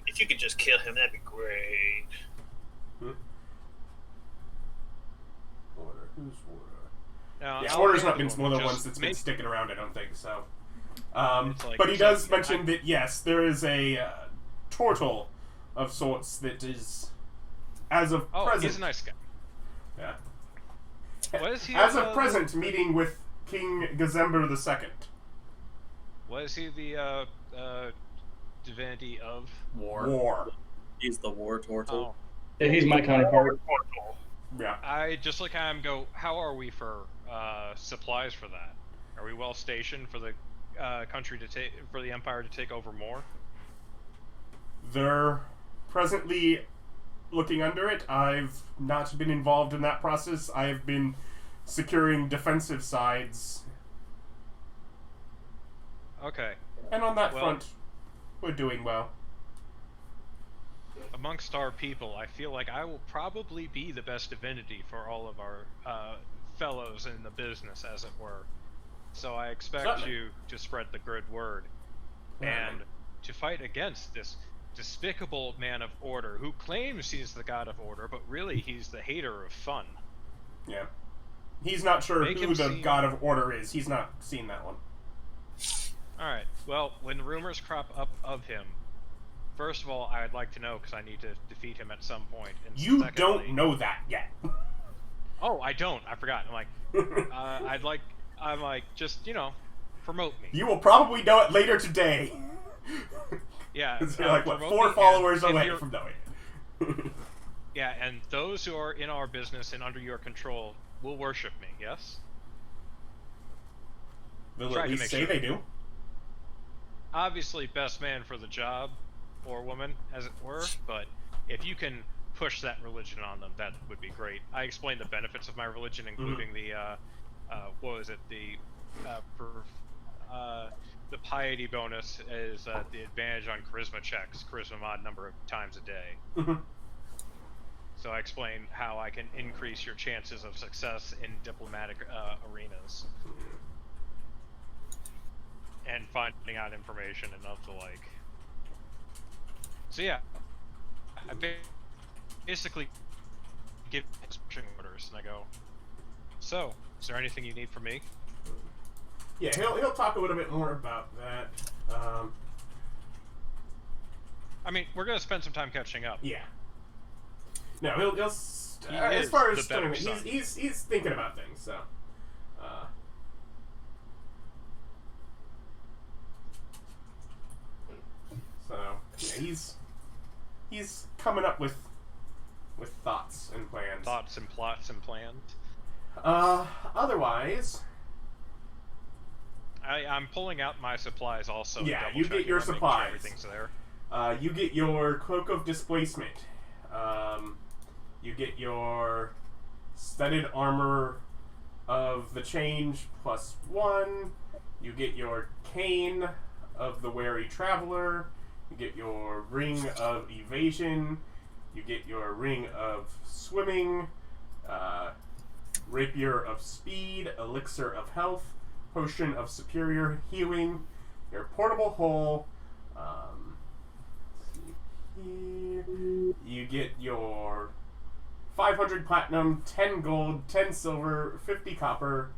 If you could just kill him, that'd be great. Order. Who's Order? Now, yeah, Order's not been one of the ones that's been sticking around, I don't think, so. But he does mention that, yes, there is a turtle of sorts that is, as of present... he's a nice guy. Yeah. Was he as of present, meeting with King Gazember II. Was he the divinity of war? He's the war turtle. Oh. Yeah, he's my counterpart. Yeah. I just look at him and go, how are we for supplies for that? Are we well stationed for the country for the Empire to take over more? They're presently looking under it. I've not been involved in that process. I have been securing defensive sides. Okay. And on that front, we're doing well. Amongst our people, I feel like I will probably be the best divinity for all of our fellows in the business, as it were. So I expect you to spread the good word. And to fight against this despicable man of order who claims he's the god of order, but really he's the hater of fun. Yeah. He's not sure who the god of order is. He's not seen that one. Alright, well, when rumors crop up of him, first of all, I'd like to know because I need to defeat him at some point. And you don't know that yet. Oh, I don't. I forgot. I'm like, just, promote me. You will probably know it later today. Yeah. You're like, 4 followers away from knowing it. Yeah, and those who are in our business and under your control will worship me, yes? They'll at least say they do. Obviously, best man for the job, or woman, as it were, but if you can push that religion on them, that would be great. I explained the benefits of my religion, including the the piety bonus is the advantage on charisma checks, charisma mod number of times a day. Mm-hmm. So I explain how I can increase your chances of success in diplomatic arenas. And finding out information and of the like. So yeah, I basically give instruction orders, and I go, so, is there anything you need from me? Yeah, he'll talk a little bit more about that. I mean, we're gonna spend some time catching up. Yeah. No, he'll as far as he's thinking about things. So. So yeah, he's coming up with thoughts and plans. Thoughts and plots and plans. Otherwise, I'm pulling out my supplies also. Yeah, you get your supplies. Sure everything's there. You get your Cloak of Displacement. You get your Studded Armor of the Change +1. You get your Cane of the Wary Traveler. You get your Ring of Evasion. You get your Ring of Swimming. Rapier of Speed. Elixir of Health. Potion of Superior Healing. Your Portable Hole. You get your 500 platinum, 10 gold, 10 silver, 50 copper,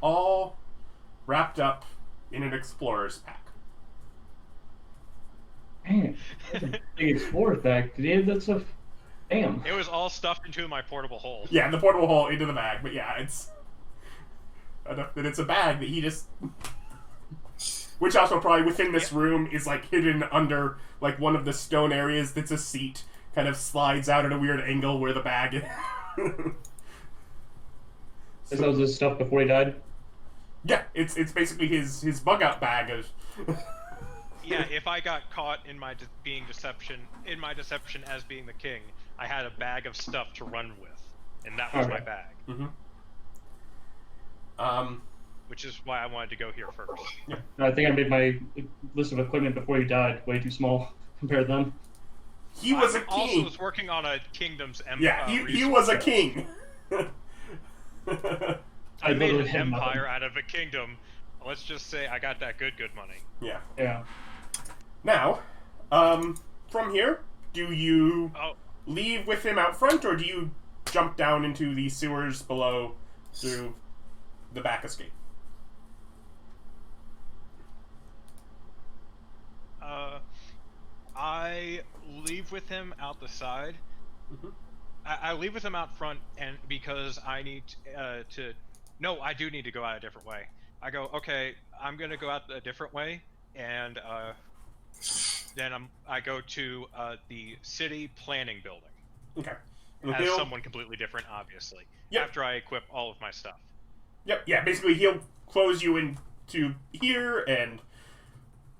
all wrapped up in an explorer's pack. Man, that's a big explorer pack. Did he have that stuff? Damn. It was all stuffed into my portable hole. Yeah, the portable hole into the bag, but yeah, it's enough that it's a bag that he just... Which also probably within this room is like hidden under like one of the stone areas that's a seat, kind of slides out at a weird angle where the bag is. That was his stuff before he died? Yeah, it's basically his bug out bag of... Yeah, if I got caught in my deception as being the king, I had a bag of stuff to run with, and that was my bag. Mm-hmm. Which is why I wanted to go here first. Yeah. I think I made my list of equipment before he died way too small compared to them. He was a king. Also was working on a kingdom's empire. Yeah, he was a king. I made an empire out of a kingdom. Let's just say I got that good money. Yeah. Yeah. Now, from here, do you leave with him out front, or do you jump down into the sewers below through the back escape? I leave with him out the side. Mm-hmm. I leave with him out front, and because I need to... No, I do need to go out a different way. I go, okay, I'm going to go out a different way, and then I go to the city planning building. Okay. As someone completely different, obviously. Yep. After I equip all of my stuff. Yep, yeah, basically he'll close you into here and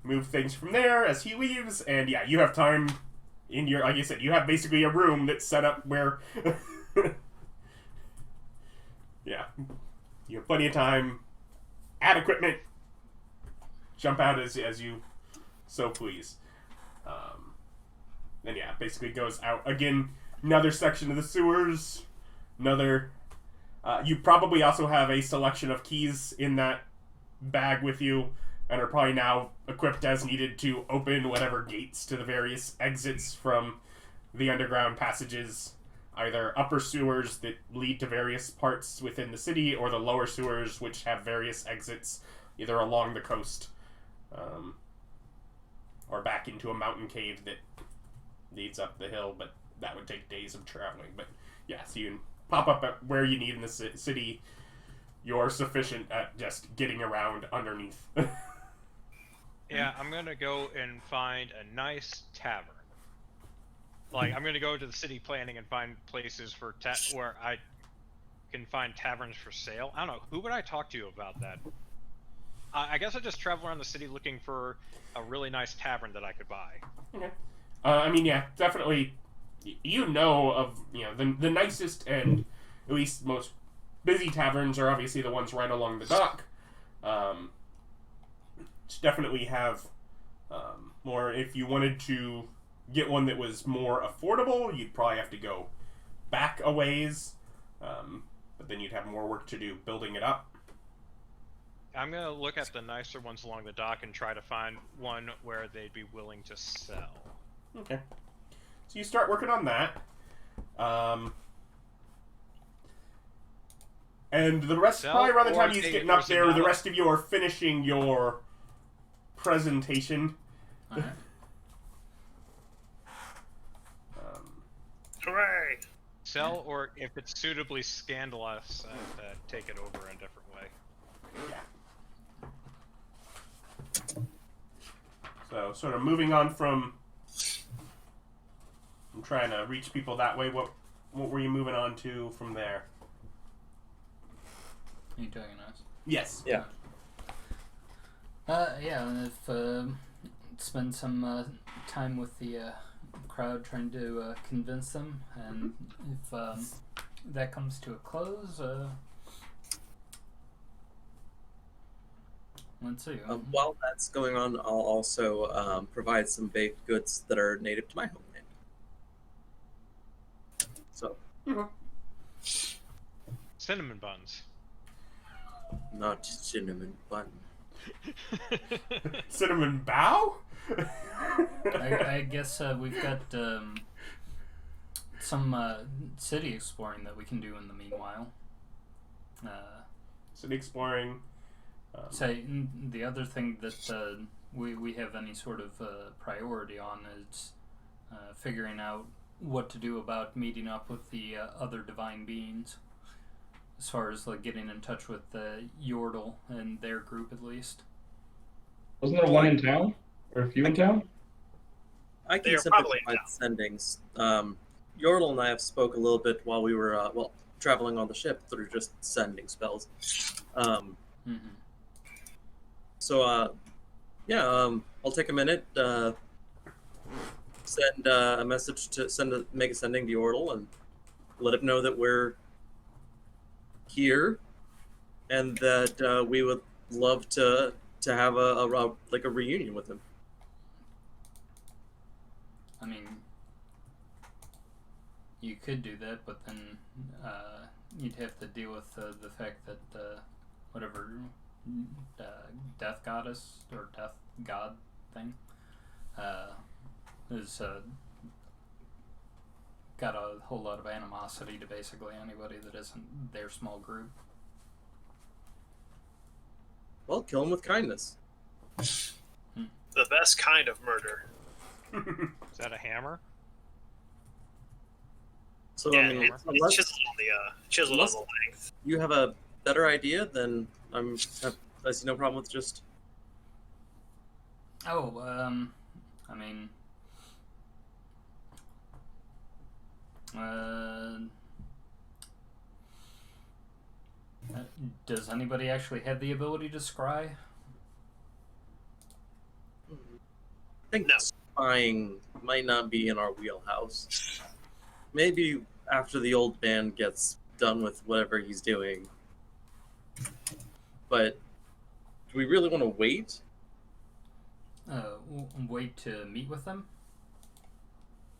move things from there as he leaves, and yeah, you have time in your, like I said, you have basically a room that's set up where, yeah, you have plenty of time, add equipment, jump out as you so please. And yeah, basically goes out, again, another section of the sewers, another... you probably also have a selection of keys in that bag with you, and are probably now equipped as needed to open whatever gates to the various exits from the underground passages, either upper sewers that lead to various parts within the city, or the lower sewers which have various exits either along the coast, or back into a mountain cave that leads up the hill, but that would take days of traveling. But yeah, so you can pop up at where you need in the city. You're sufficient at just getting around underneath. Yeah, I'm gonna go and find a nice tavern. Like, I'm gonna go to the city planning and find places for where I can find taverns for sale. I don't know, who would I talk to about that? I guess I just travel around the city looking for a really nice tavern that I could buy. Okay. I mean, yeah, definitely. You know of, the nicest and at least most busy taverns are obviously the ones right along the dock. definitely have more. If you wanted to get one that was more affordable, you'd probably have to go back a ways, but then you'd have more work to do building it up. I'm gonna look at the nicer ones along the dock and try to find one where they'd be willing to sell. Okay. So you start working on that. And the rest, probably around the time he's getting up there, the rest of you are finishing your presentation. Alright. Hooray! Sell, or if it's suitably scandalous, take it over in a different way. Yeah. So, sort of moving on from... I'm trying to reach people that way. What were you moving on to from there? Are you talking to us? Yes. Yeah. Yeah, if spend some time with the crowd trying to convince them, and if that comes to a close, let's see. While that's going on, I'll also provide some baked goods that are native to my homeland. So. Cinnamon buns. Not cinnamon bun. Cinnamon bow? I guess we've got some city exploring that we can do in the meanwhile. City exploring. The other thing that we have any sort of priority on is figuring out what to do about meeting up with the other divine beings. As far as like getting in touch with Yordle and their group, at least. Wasn't there one in town? Or a few in town? I can simply provide sendings. Yordle and I have spoke a little bit while we were traveling on the ship through just sending spells. So I'll take a minute, send a message to make a sending to Yordle and let him know that we're here and that we would love to have a reunion with him. I mean, you could do that, but then you'd have to deal with the fact that whatever death goddess or death god thing is got a whole lot of animosity to basically anybody that isn't their small group. Well, kill him with kindness. The best kind of murder. Is that a hammer? So yeah, I mean, it's chiseled on the length. You have a better idea, then I see no problem with just. I mean, does anybody actually have the ability to scry? I think spying might not be in our wheelhouse. Maybe after the old man gets done with whatever he's doing. But do we really want to wait? Wait to meet with them?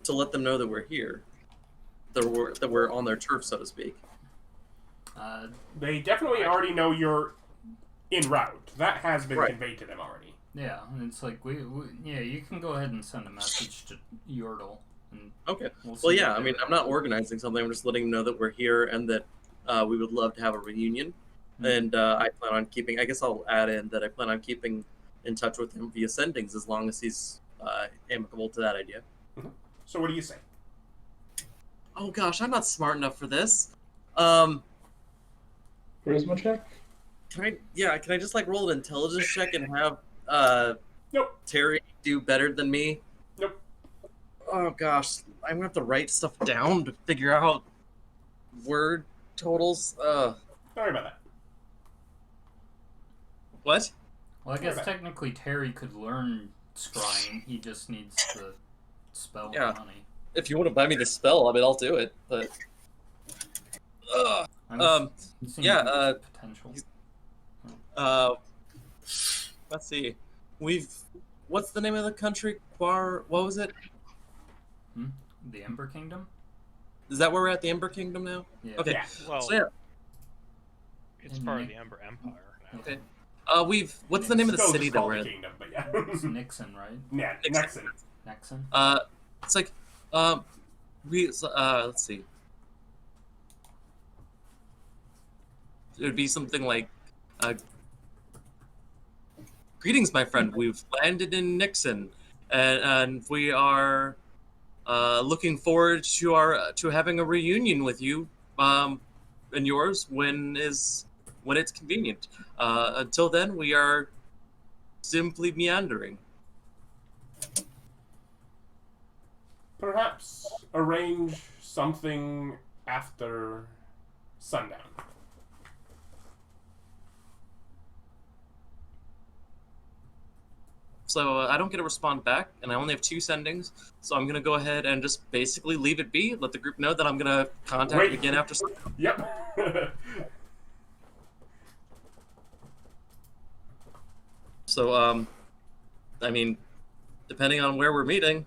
To let them know that we're here. That we're on their turf, so to speak. They definitely already know you're en route. That has been conveyed to them already. Yeah, and it's like, you can go ahead and send a message to Yordle. And okay. Well, yeah, I mean, I'm not organizing something. I'm just letting them know that we're here and that we would love to have a reunion. Mm-hmm. And I plan on keeping, I guess I'll add in that I plan on keeping in touch with him via sendings as long as he's amicable to that idea. Mm-hmm. So what do you say? Oh gosh, I'm not smart enough for this. Charisma check? Can I just roll an intelligence check and have nope. Terry do better than me? Nope. Oh gosh, I'm gonna have to write stuff down to figure out word totals. Don't worry about that. What? Well, I guess technically Terry could learn scrying. He just needs the spell money. If you want to buy me the spell, I mean, I'll do it. But potential. Let's see. What's the name of the country? What was it? The Ember Kingdom? Is that where we're at? The Ember Kingdom now? Yeah. Okay. Yeah. Well, So, yeah. it's part of the Ember Empire now. Okay. What's the name of the Still city just that called we're the in? kingdom, but yeah. It's Nixon, right? Yeah, Nexin. Nexin. Nexon? It's like, let's see. It would be something like, greetings, my friend. We've landed in Nixon, and we are looking forward to having a reunion with you, and yours when it's convenient. Until then, we are simply meandering. Perhaps arrange something after sundown. So I don't get a respond back, and I only have 2 sendings. So I'm gonna go ahead and just basically leave it be. Let the group know that I'm gonna contact you again after sundown. Yep. So I mean, depending on where we're meeting,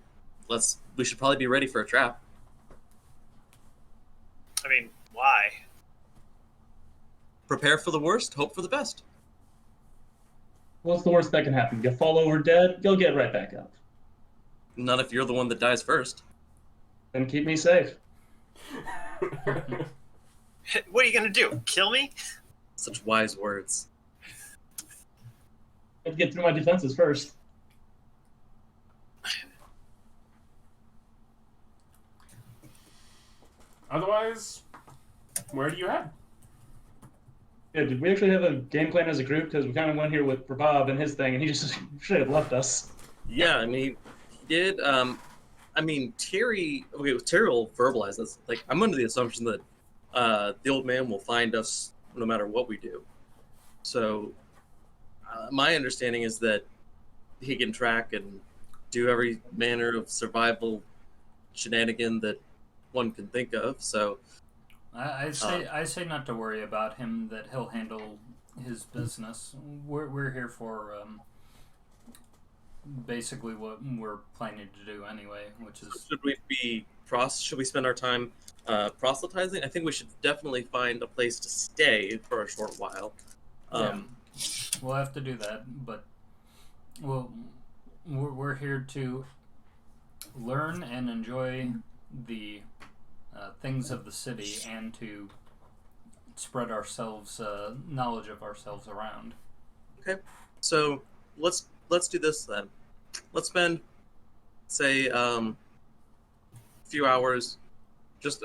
we should probably be ready for a trap. I mean, why? Prepare for the worst, hope for the best. What's the worst that can happen? You fall over dead, you'll get right back up. Not if you're the one that dies first. Then keep me safe. What are you gonna do? Kill me? Such wise words. I have to get through my defenses first. Otherwise, where do you head? Yeah, did we actually have a game plan as a group? Because we kind of went here for Bob and his thing, and he just should have left us. Yeah, I mean, he did. I mean, Terry will verbalize this. Like, I'm under the assumption that the old man will find us no matter what we do. So, my understanding is that he can track and do every manner of survival shenanigan that one can think of. So, I say not to worry about him. That he'll handle his business. We're here for basically what we're planning to do anyway, which is. Should we spend our time proselytizing? I think we should definitely find a place to stay for a short while. Yeah, we'll have to do that, but we're here to learn and enjoy the things of the city and to spread ourselves knowledge of ourselves around. Okay, so let's do this then. Let's spend, say, a few hours just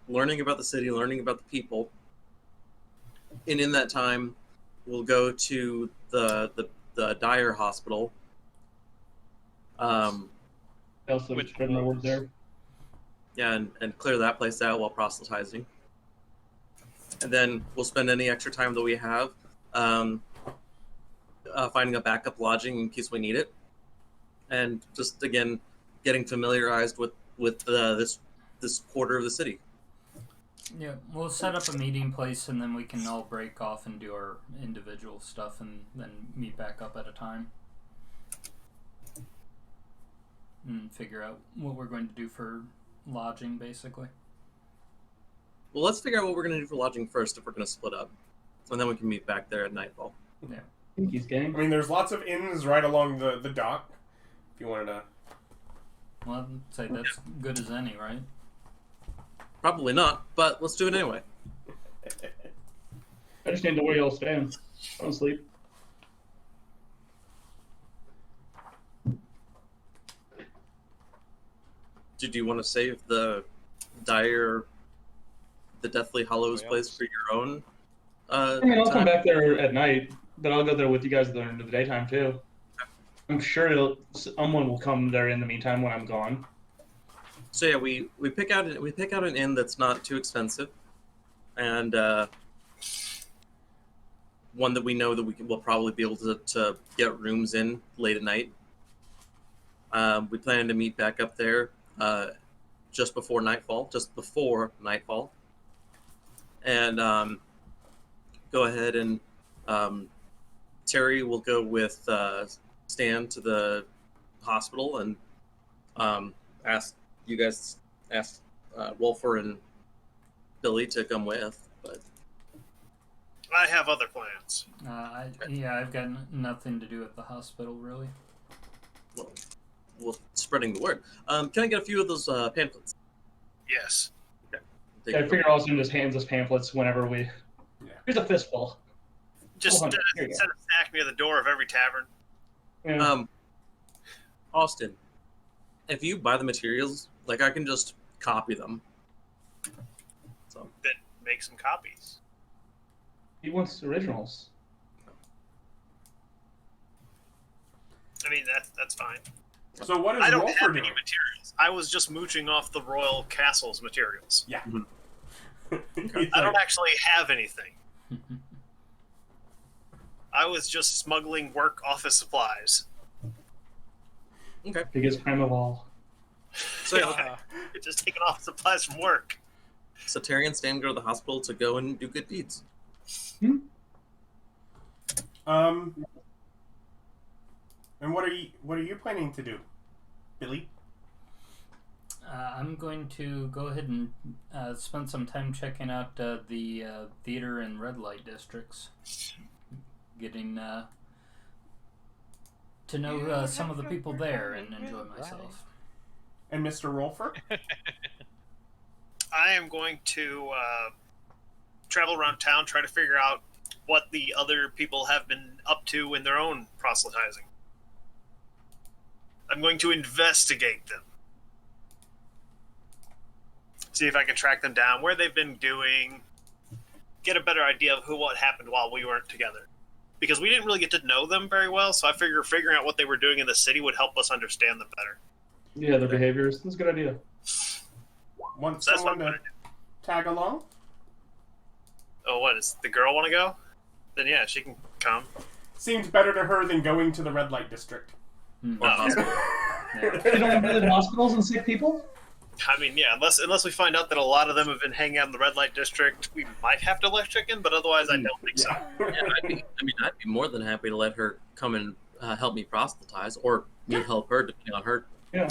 learning about the city, learning about the people, and in that time, we'll go to the Dyer Hospital. Also, spread my word there. Yeah, and clear that place out while proselytizing. And then we'll spend any extra time that we have finding a backup lodging in case we need it. And just, again, getting familiarized with this quarter of the city. Yeah, we'll set up a meeting place and then we can all break off and do our individual stuff and then meet back up at a time. And figure out what we're going to do for lodging, basically. Well, let's figure out what we're going to do for lodging first if we're going to split up. And then we can meet back there at nightfall. Yeah. I think he's game. I mean, there's lots of inns right along the dock. If you wanted to. Well, I'd say that's good as any, right? Probably not, but let's do it anyway. I just need to know where y'all stand. Don't sleep. Did you want to save the Deathly Hollows place for your own? I mean, I'll come back there at night, but I'll go there with you guys during the daytime too. I'm sure someone will come there in the meantime when I'm gone. So yeah, we pick out an inn that's not too expensive, and one that we know that we'll probably be able to get rooms in late at night. We plan to meet back up there just before nightfall, and go ahead and Terry will go with stand to the hospital and ask Rolfur and Billy to come with, but I have other plans. I've got nothing to do at the hospital, really. Well, spreading the word. Can I get a few of those pamphlets? Yes. Okay. I figure also just hands us pamphlets whenever we. Yeah. Here's a fistful. Just set a stack near the door of every tavern. Yeah. Austin, if you buy the materials, like I can just copy them. So then make some copies. He wants originals. I mean that's fine. So what is I don't Rolfur have doing? any materials. I was just mooching off the royal castle's materials. Yeah. I don't actually have anything. I was just smuggling work office supplies. Okay. Biggest crime of all. So just taking off supplies from work. So Terry and Stan go to the hospital to go and do good deeds. And what are you planning to do, Billy? I'm going to go ahead and spend some time checking out the theater and red light districts. Getting to know some of the people there and enjoy myself. And Mr. Rolfur? I am going to travel around town, try to figure out what the other people have been up to in their own proselytizing. I'm going to investigate them. See if I can track them down, where they've been doing, get a better idea of what happened while we weren't together. Because we didn't really get to know them very well, so I figure figuring out what they were doing in the city would help us understand them better. Yeah, their behaviors. That's a good idea. Want someone to tag along? Oh, what? Does the girl want to go? Then yeah, she can come. Seems better to her than going to the red light district. Or hospital. You don't visit hospitals and sick people? I mean, yeah, unless we find out that a lot of them have been hanging out in the red light district, we might have to let chicken, but otherwise I don't think so. Yeah, I'd be more than happy to let her come and help me proselytize, or me help her, depending on her. Yeah.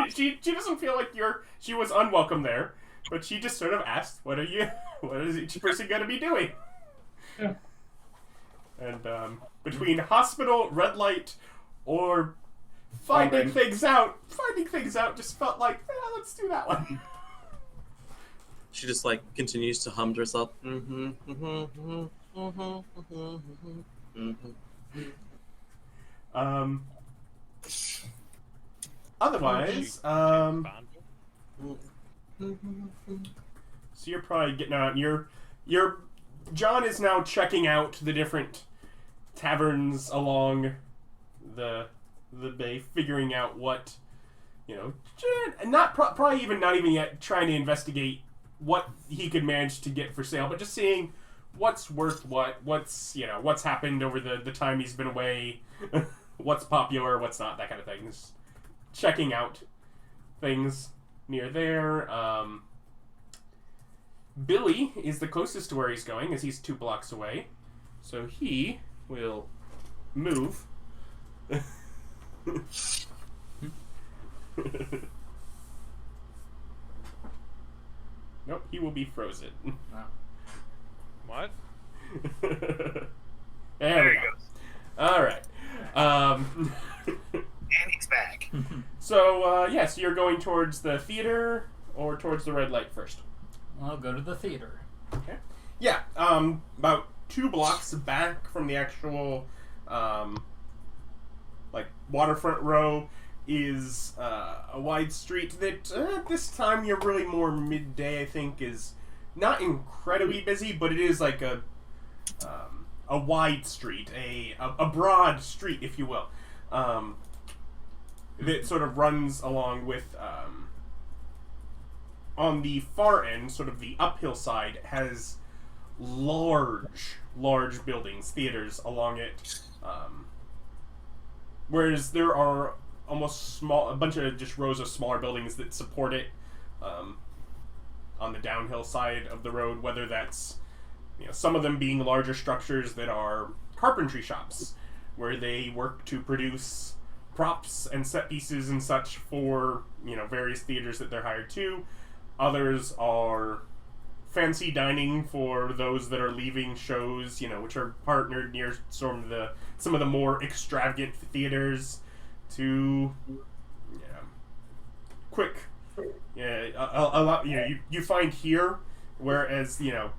She doesn't feel like she was unwelcome there, but she just sort of asked, what is each person going to be doing? Yeah. And between hospital, red light, or finding things out just felt like, let's do that one. She just continues to hum to herself. Otherwise, so you're probably getting out. John is now checking out the different taverns along the bay, figuring out what, probably not even yet trying to investigate what he could manage to get for sale, but just seeing what's worth what's happened over the time he's been away, what's popular, what's not, that kind of thing. Just checking out things near there. Billy is the closest to where he's going, as he's 2 blocks away, so he will move. Nope, he will be frozen. Oh. What? There he goes. Alright. And he's back. So you're going towards the theater or towards the red light first? I'll go to the theater. Okay. Yeah, about 2 blocks back from the actual waterfront row is a wide street that at this time you're really more midday, I think, is not incredibly busy, but it is like a wide street, a broad street, if you will, that sort of runs along with on the far end, sort of the uphill side, has large buildings, theaters along it, whereas there are almost a bunch of just rows of smaller buildings that support it on the downhill side of the road, whether that's some of them being larger structures that are carpentry shops, where they work to produce props and set pieces and such for, various theaters that they're hired to. Others are fancy dining for those that are leaving shows, which are partnered near some of the more extravagant theaters to, quick. A lot. You find here, whereas you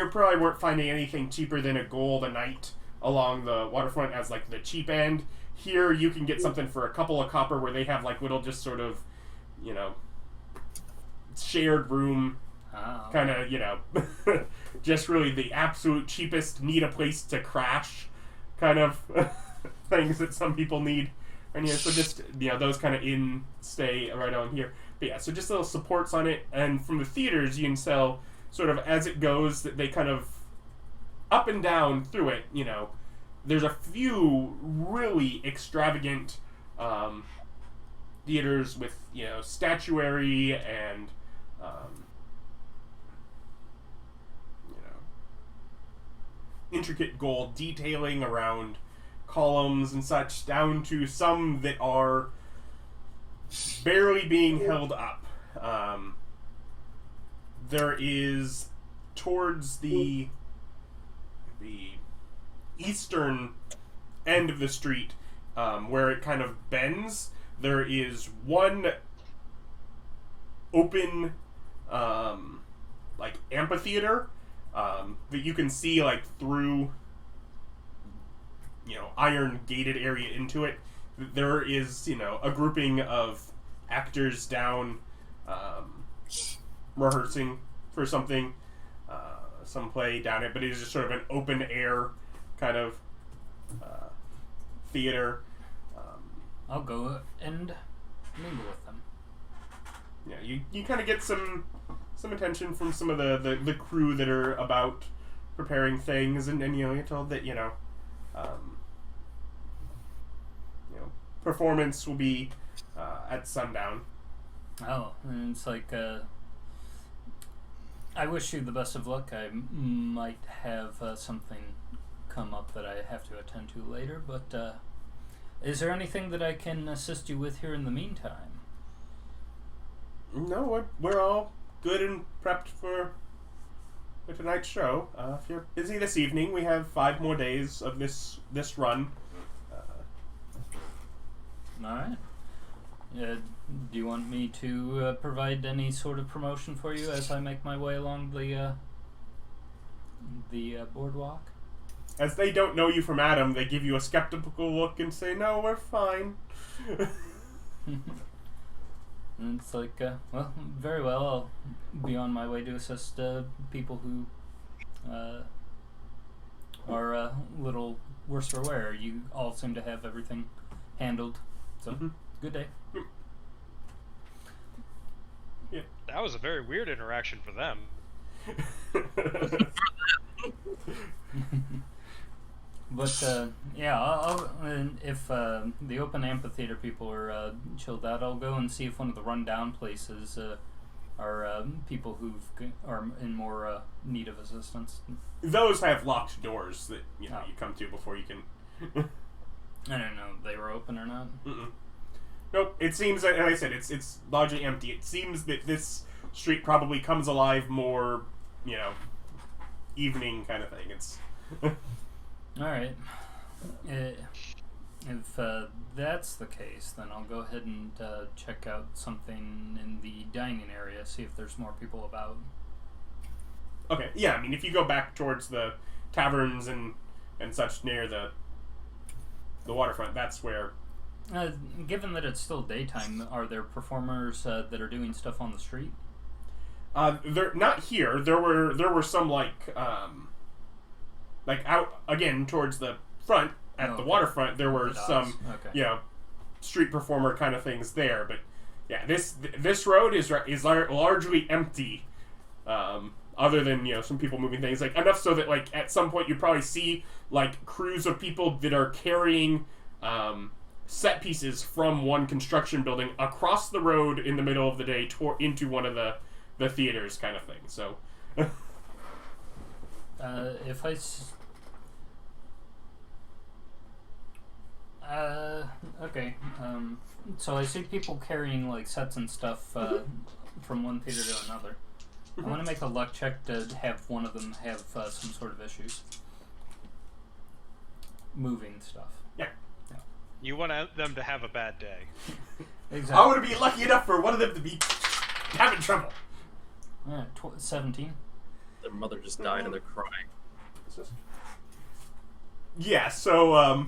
probably weren't finding anything cheaper than a gold a night along the waterfront as like the cheap end. Here you can get something for a couple of copper, where they have like little just sort of, shared room. Kind of, just really the absolute cheapest, need a place to crash kind of things that some people need. And so just, those kind of stay right on here. But yeah, so just little supports on it. And from the theaters, you can sell sort of as it goes, that they kind of up and down through it, There's a few really extravagant theaters with, statuary and, intricate gold detailing around columns and such, down to some that are barely being held up. There is, towards the eastern end of the street, where it kind of bends, there is one open like amphitheater that you can see like through iron gated area into it. There is a grouping of actors down rehearsing for something, some play down it, but it is just sort of an open air kind of theater. I'll go and mingle with them. Yeah, you kind of get some attention from some of the crew that are about preparing things, and you're told that performance will be at sundown. Oh, and it's like I wish you the best of luck. I might have something come up that I have to attend to later, but is there anything that I can assist you with here in the meantime? No, we're all good and prepped for tonight's show. If you're busy this evening, we have 5 more days of this run. Alright. Do you want me to provide any sort of promotion for you as I make my way along the boardwalk? As they don't know you from Adam, they give you a skeptical look and say, "No, we're fine." And it's like, well, very well. I'll be on my way to assist people who are a little worse for wear. You all seem to have everything handled. So, good day. Yeah. That was a very weird interaction for them. But, yeah, if the open amphitheater people are chilled out, I'll go and see if one of the rundown places are people who are in more need of assistance. Those have locked doors that you come to before you can... I don't know if they were open or not. Nope, it seems, like I said, it's largely empty. It seems that this street probably comes alive more, evening kind of thing. It's... Alright. If that's the case, then I'll go ahead and check out something in the dining area, see if there's more people about. Okay, yeah, I mean, if you go back towards the taverns and such near the waterfront, that's where... given that it's still daytime, are there performers that are doing stuff on the street? They're not here. There were some like out again towards the front at the waterfront. There were some street performer kind of things there, but yeah, this road is largely empty. Other than some people moving things, like enough so that like at some point you probably see like crews of people that are carrying set pieces from one construction building across the road in the middle of the day into one of the theaters kind of thing. So Okay. So I see people carrying like sets and stuff from one theater to another. I want to make a luck check to have one of them have some sort of issues. Moving stuff. Yeah. You want them to have a bad day. Exactly. I want to be lucky enough for one of them to be having trouble. 17. Their mother just died and they're crying. Yeah, so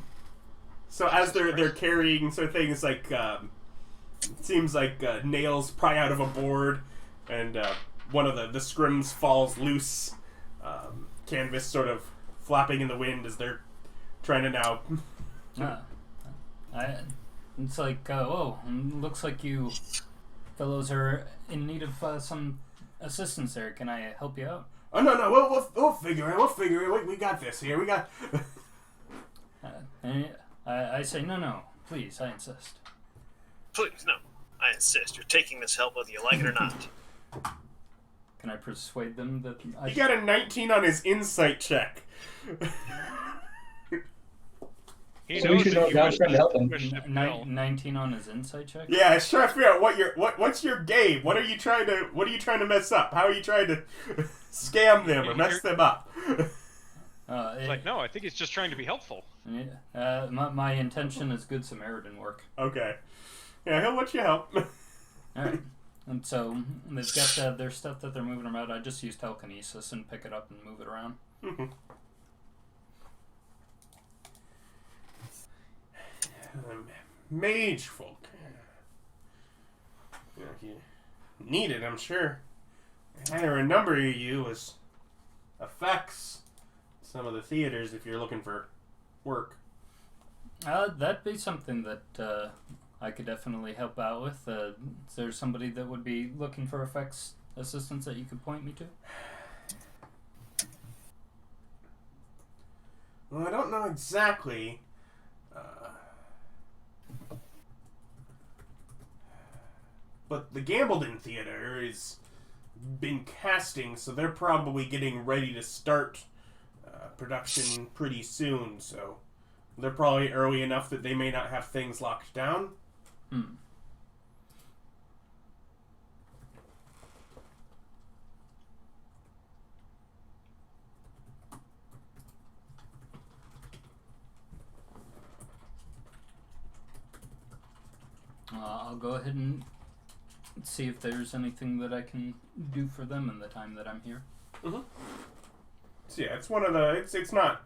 as they're carrying things like it seems like nails pry out of a board, and one of the scrims falls loose. Canvas sort of flapping in the wind as they're trying to now. It's like, looks like you fellows are in need of some assistance there. Can I help you out? Oh no, we'll figure it. We'll figure it. We got this here. We got. I say no. Please, I insist. Please, no. I insist. You're taking this help whether you like it or not. Can I persuade them that He got a 19 on his insight check. So we should know John's trying to help him. 19 on his insight check? Yeah, I was trying to figure out what's your game. What are you trying to mess up? How are you trying to scam them or mess them up? It's like, no, I think he's just trying to be helpful. My intention is good Samaritan work. Okay. Yeah, he'll let you help. Alright. And so they've got their stuff that they're moving around. I just use telekinesis and pick it up and move it around. Mm-hmm. Mage folk. You know, if you need it, I'm sure. Either a number of you as effects some of the theaters if you're looking for work. That'd be something that I could definitely help out with. Is there somebody that would be looking for effects assistance that you could point me to? Well, I don't know exactly. But the Gambledon Theater has been casting, so they're probably getting ready to start production pretty soon, so they're probably early enough that they may not have things locked down. I'll go ahead and see if there's anything that I can do for them in the time that I'm here. Mm-hmm. So yeah, it's one of the. It's not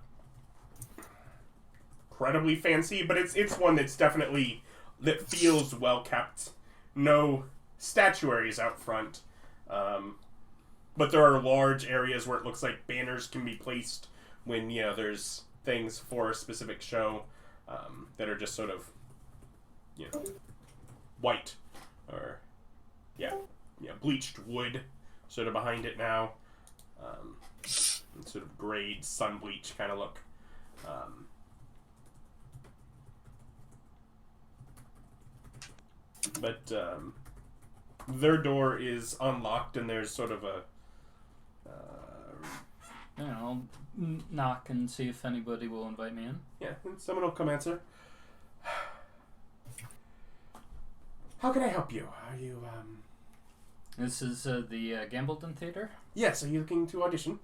incredibly fancy, but it's one that's definitely that feels well kept. No statuaries out front, but there are large areas where it looks like banners can be placed when there's things for a specific show that are just sort of white or bleached wood sort of behind it now. Sort of grayed sun bleach kind of look. But their door is unlocked and there's sort of a I'll knock and see if anybody will invite me in. Yeah, and someone will come answer. How can I help you? Are you This is the Gambledon Theater? Yes, are you looking to audition?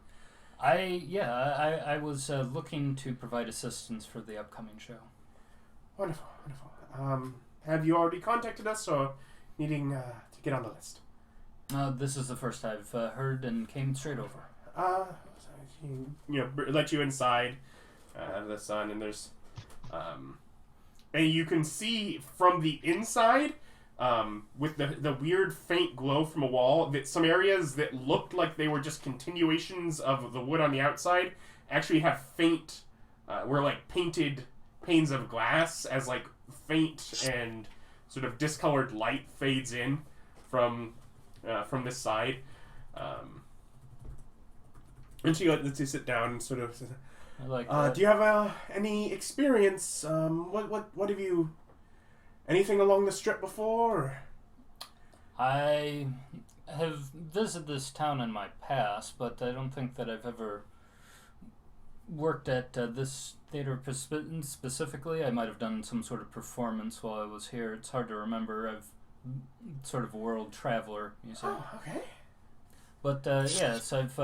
I was looking to provide assistance for the upcoming show. Wonderful. Have you already contacted us or needing to get on the list? This is the first I've heard and came straight over. Let you inside of the sun, and there's and you can see from the inside with the weird faint glow from a wall that some areas that looked like they were just continuations of the wood on the outside actually have faint were like painted panes of glass as like faint and sort of discolored light fades in from this side. And she lets you sit down and sort of says, do you have any experience? What have you... Anything along the strip before? I have visited this town in my past, but I don't think that I've ever worked at this theater specifically. I might have done some sort of performance while I was here. It's hard to remember. I've sort of a world traveler, you say. Oh, okay. But yes, I've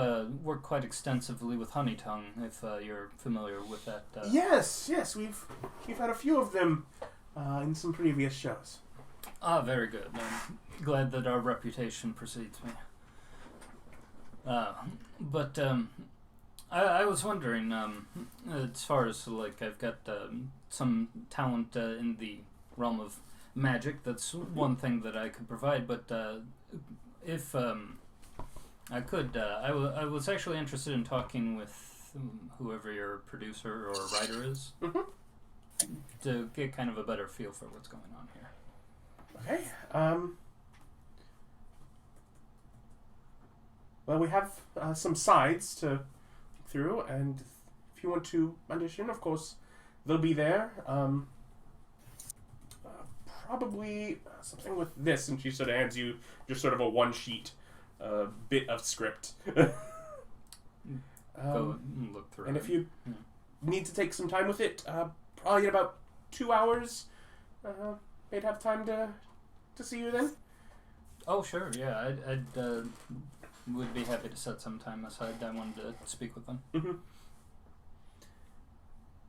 worked quite extensively with Honey Tongue, if you're familiar with that. Yes, we've had a few of them in some previous shows. Ah, very good. I'm glad that our reputation precedes me. But I was wondering, as far as like I've got some talent in the realm of magic. That's one thing that I could provide. But if I could, I was actually interested in talking with whoever your producer or writer is to get kind of a better feel for what's going on here. Okay. Well, we have some sides to look through, and if you want to audition, of course, they'll be there. Probably something with this, and she sort of hands you just sort of a one-sheet bit of script. Go and look through and it. if you need to take some time with it, probably in about 2 hours, they'd have time to see you then. Oh, sure, yeah. I'd would be happy to set some time aside. I wanted to speak with them. Mm-hmm.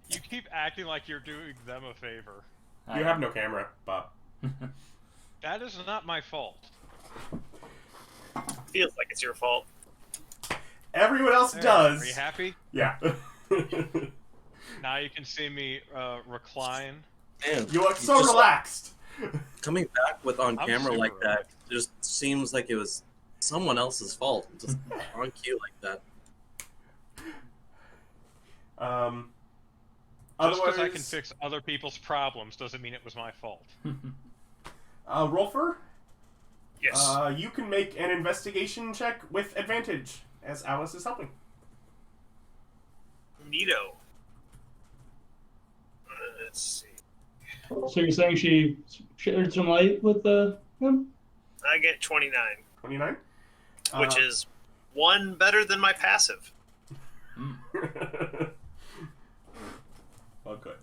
You keep acting like you're doing them a favor. You have no camera, Bob. That is not my fault. Feels like it's your fault. Everyone else There, does. Are you happy? Yeah. Now you can see me recline. Man, You look so just relaxed. coming back with on I'm camera super like that relaxed. just seems like it was someone else's fault. Just on cue like that. Just because I Otherwise, can fix other people's problems doesn't mean it was my fault. Rolfur, Yes. you can make an investigation check with advantage, as Alice is helping. Neato. Let's see. So you're saying she shared some light with him? I get 29, 29? which is one better than my passive. Well, good.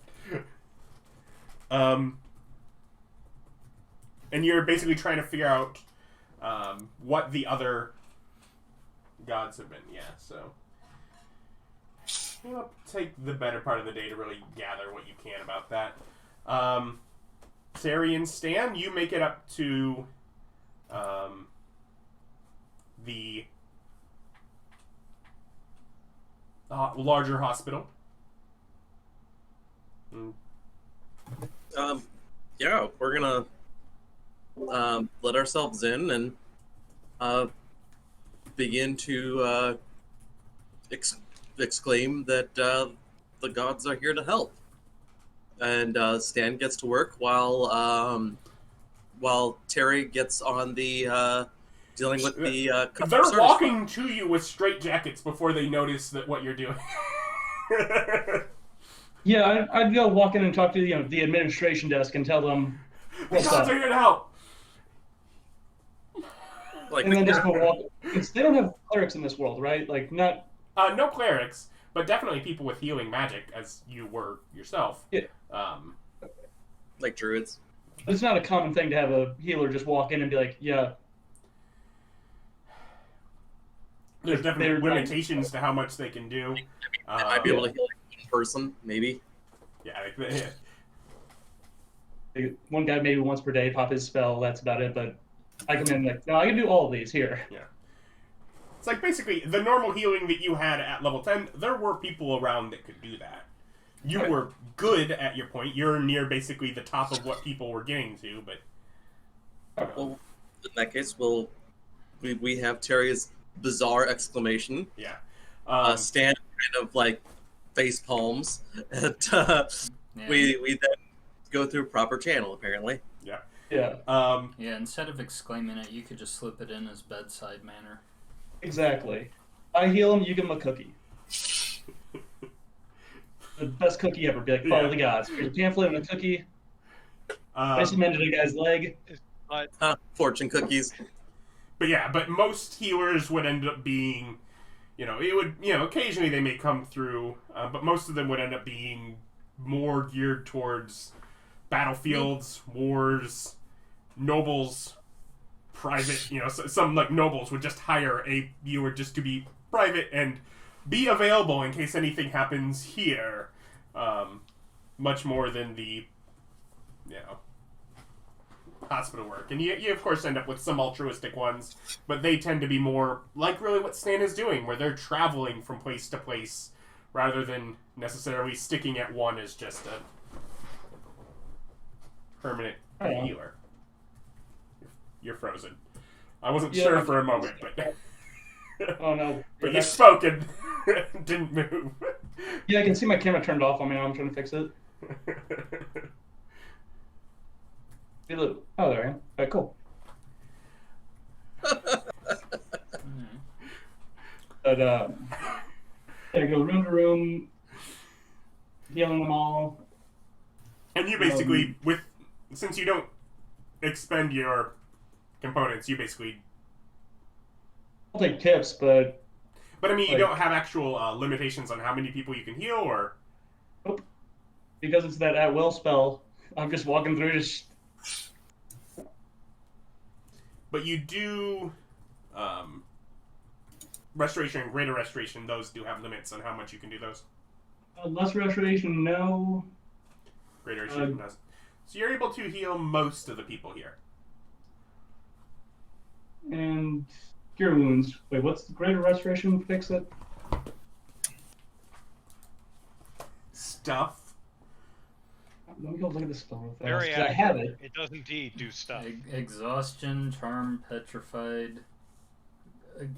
And you're basically trying to figure out what the other gods have been. Yeah, so you'll take the better part of the day to really gather what you can about that. Sari and Stan, you make it up to the larger hospital. Yeah, we're gonna let ourselves in and begin to exclaim that the gods are here to help. And Stan gets to work while Terry gets on the dealing with the They're service walking to you with straitjackets before they notice that what you're doing. Yeah, I'd go walk in and talk to the administration desk and tell them The what's gods up. are here to help. like And then just go walk. They don't have clerics in this world, right? Like, not. No clerics, but definitely people with healing magic, as you were yourself. Yeah. like druids. It's not a common thing to have a healer just walk in and be like, yeah. There's definitely They're limitations to how much they can do. I might be able to heal like one person, maybe. Yeah, One guy maybe once per day pop his spell. That's about it. But I come in like, no, I can do all of these here. yeah. It's like basically the normal healing that you had at level 10. There were people around that could do that. You Right. were good at your point. You're near basically the top of what people were getting to, but Well, in that case, we have Terry's bizarre exclamation. yeah. Stan kind of like face palms, and Yeah. we then go through proper channel apparently. Yeah. Yeah, Yeah, instead of exclaiming it, you could just slip it in as bedside manner. exactly. I heal him, you give him a cookie. The best cookie ever. Be like, follow Yeah. the gods. Here's a pamphlet and a cookie. I just mended a guy's leg. But Fortune cookies. But yeah, but most healers would end up being it would, occasionally they may come through, but most of them would end up being more geared towards battlefields, wars, nobles, private, some like nobles would just hire a viewer just to be private and be available in case anything happens here. Much more than the, hospital work. And you of course end up with some altruistic ones, but they tend to be more like really what Stan is doing, where they're traveling from place to place rather than necessarily sticking at one as just a permanent healer. You're frozen. I wasn't sure for a moment, but oh no! But you spoke and didn't move. Yeah, I can see my camera turned off on me. I'm trying to fix it. Oh, there I am. Alright, cool. But yeah, go room to room, healing them all. And you basically, since you don't expend your components, you basically... I'll take tips, but... But I mean, you don't have actual limitations on how many people you can heal, or... Nope. Because it's that at-will spell, I'm just walking through just... But you do... Restoration and Greater Restoration, those do have limits on how much you can do those. Less Restoration, no. Greater Restoration does. So you're able to heal most of the people here. And Cure Wounds. Wait, what's the Greater Restoration fix it? Stuff. Let me go look at this spell real fast. Very I have it. It does indeed do stuff. Exhaustion, Charm, Petrified,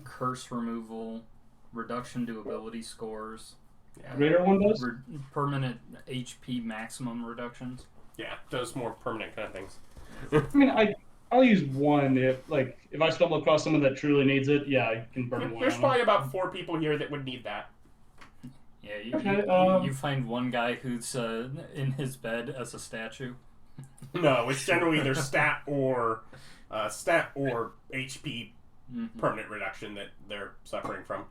Curse Removal, Reduction to Ability Scores. Yeah. Greater one does? Permanent HP maximum reductions. Yeah, those more permanent kind of things. I mean, I'll use one if I stumble across someone that truly needs it. Yeah, I can burn one. There's probably about 4 people here that would need that. Yeah, you find one guy who's in his bed as a statue. No, it's generally either stat or HP permanent reduction that they're suffering from.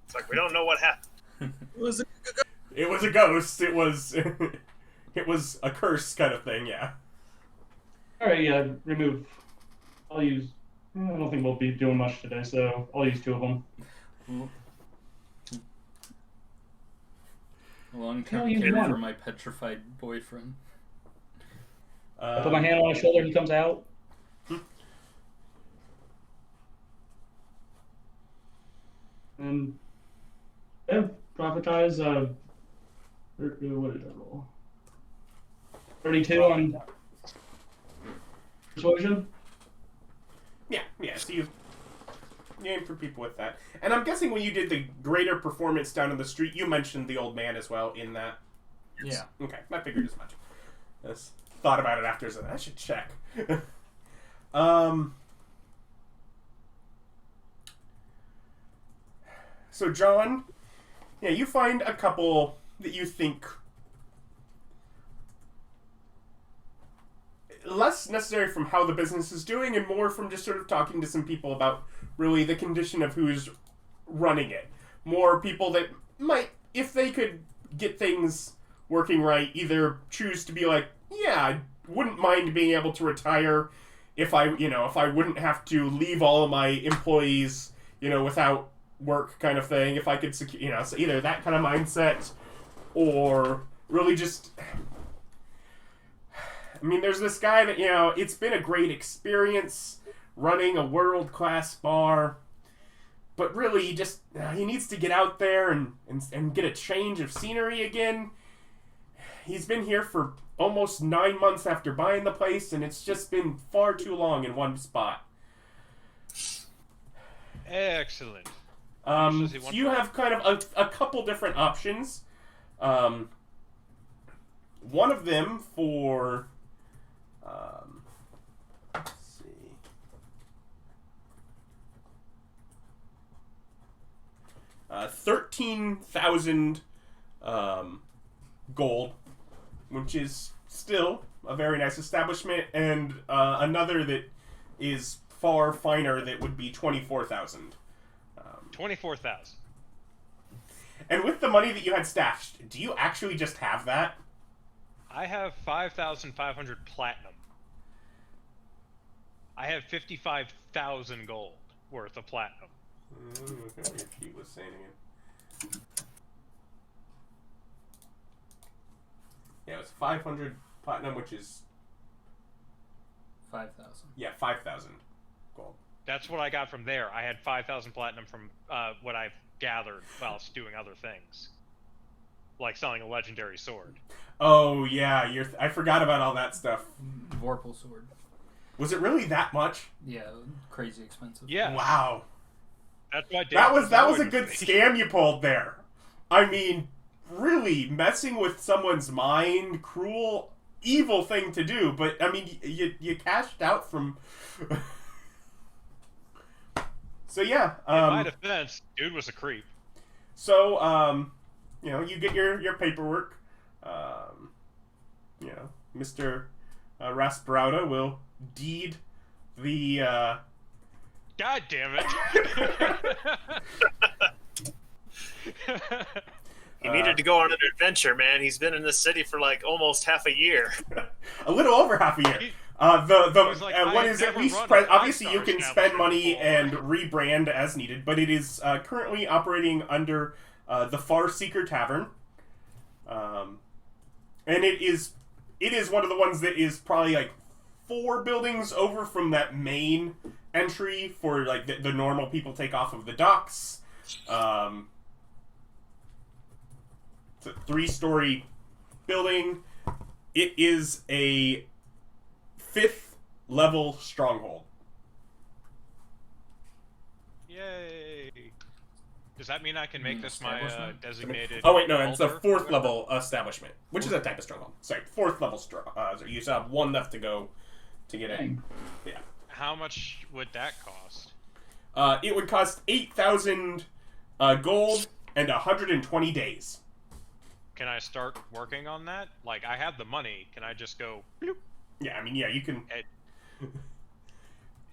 It's like we don't know what happened. It was a ghost. It was a curse kind of thing. Yeah. All right. Yeah. Remove. I'll use. I don't think we'll be doing much today, so I'll use 2 of them. Long-term care for my petrified boyfriend. I put my hand on his shoulder, he comes out. And yeah, prophetize. What did I roll? 32 on persuasion. Yeah. So you aim for people with that. And I'm guessing when you did the greater performance down in the street, you mentioned the old man as well in that. Yeah. Okay, I figured as much. I just thought about it after, so I should check. So John, yeah, you find a couple that you think less necessary from how the business is doing and more from just sort of talking to some people about really the condition of who's running it. More people that might, if they could get things working right, either choose to be like, yeah, I wouldn't mind being able to retire if I wouldn't have to leave all of my employees, without work kind of thing. If I could secure, so either that kind of mindset or really just... I mean, there's this guy that, it's been a great experience running a world-class bar, but really he needs to get out there and get a change of scenery again. He's been here for almost 9 months after buying the place, and it's just been far too long in one spot. Excellent. So you have kind of a couple different options. One of them for... let's see. 13,000 gold, which is still a very nice establishment, and another that is far finer that would be 24,000. 24,000. And with the money that you had stashed, do you actually just have that? I have 5,500 platinum. I have 55,000 gold worth of platinum. Okay, your sheet was saying again. Yeah, it was 500 platinum, which is 5,000. Yeah, 5,000 gold. That's what I got from there. I had 5,000 platinum from what I've gathered whilst doing other things, like selling a legendary sword. Oh yeah, I forgot about all that stuff. Vorpal sword. Was it really that much? Yeah, crazy expensive. Yeah. Wow. That's what I did. That was a good scam you pulled there. I mean, really messing with someone's mind, cruel, evil thing to do. But I mean, you cashed out from. So yeah. In my defense, dude was a creep. So you get your paperwork. Mr. Rasparauta will deed the. God damn it! He needed to go on an adventure, man. He's been in this city for like almost half a year. A little over half a year. What is at least obviously you can spend money and rebrand as needed, but it is currently operating under the Far Seeker Tavern, and it is one of the ones that is probably like 4 buildings over from that main entry for like the normal people take off of the docks. It's a 3-story building. It is a 5th level stronghold. Yay! Does that mean I can make this my designated? Oh wait, no, it's a 4th level establishment, which is a type of stronghold. Sorry, 4th level stronghold. So you still have 1 left to go to get in. Yeah. How much would that cost? It would cost 8,000 gold and 120 days. Can I start working on that? Like, I have the money. Can I just go? Bloop, Yeah, I mean, yeah, you can.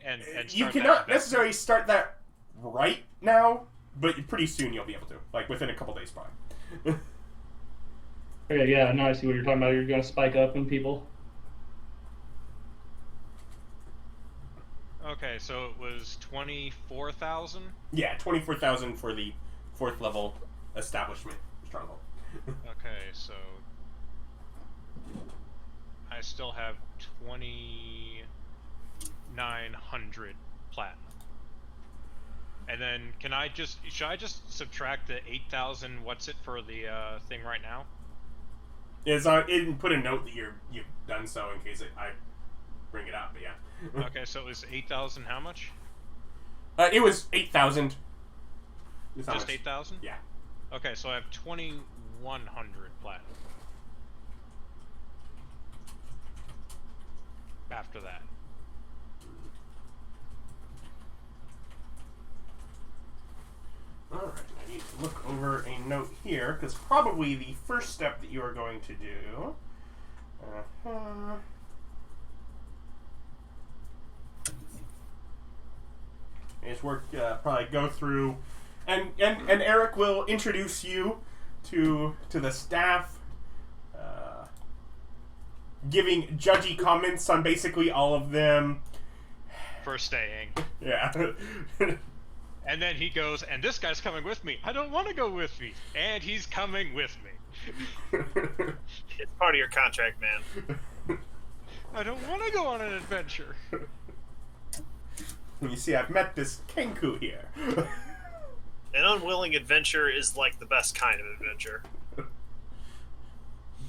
And you cannot necessarily start that right now, but pretty soon you'll be able to. Like within a couple days, probably. Okay, yeah, now I see what you're talking about. You're going to spike up in people. Okay, so it was 24,000. Yeah, 24,000 for the 4th level establishment stronghold. Okay, so I still have 2,900 platinum. And then should I just subtract the 8,000? What's it for the thing right now? It didn't put a note that you've done so in case I bring it up, but yeah. Okay, so it was 8,000. How much? It was 8,000. Just 8,000? Yeah. Okay, so I have 2,100 platinum. After that. Alright, I need to look over a note here, because probably the first step that you are going to do... is probably go through, and Eric will introduce you to the staff, giving judgy comments on basically all of them. For staying. Yeah. And then he goes, and this guy's coming with me. I don't want to go with me. And he's coming with me. It's part of your contract, man. I don't want to go on an adventure. You see, I've met this Kenku here. An unwilling adventure is like the best kind of adventure.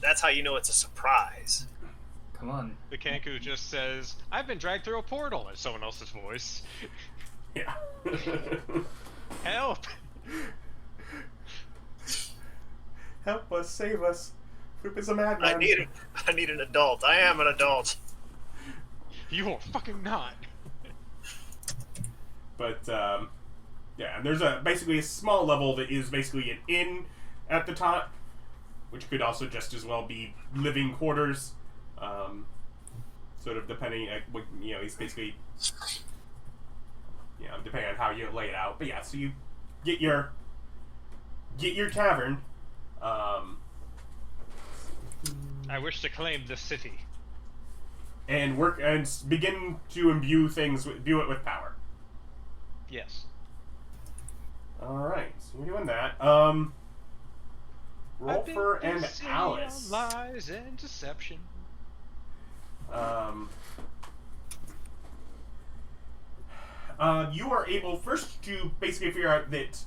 That's how you know it's a surprise. Come on. The Kenku just says, I've been dragged through a portal, in someone else's voice. Yeah. Help! Help us, save us. Fruip is a madman. I need an adult. I am an adult. You are fucking not. But, yeah, and there's basically a small level that is basically an inn at the top, which could also just as well be living quarters, sort of depending, he's basically, depending on how you lay it out. But yeah, so you get your get your tavern. I wish to claim this city. And work and begin to imbue it with power. Yes. All right, so you're doing that. Rolfur and Alice. Lies and deception. You are able first to basically figure out that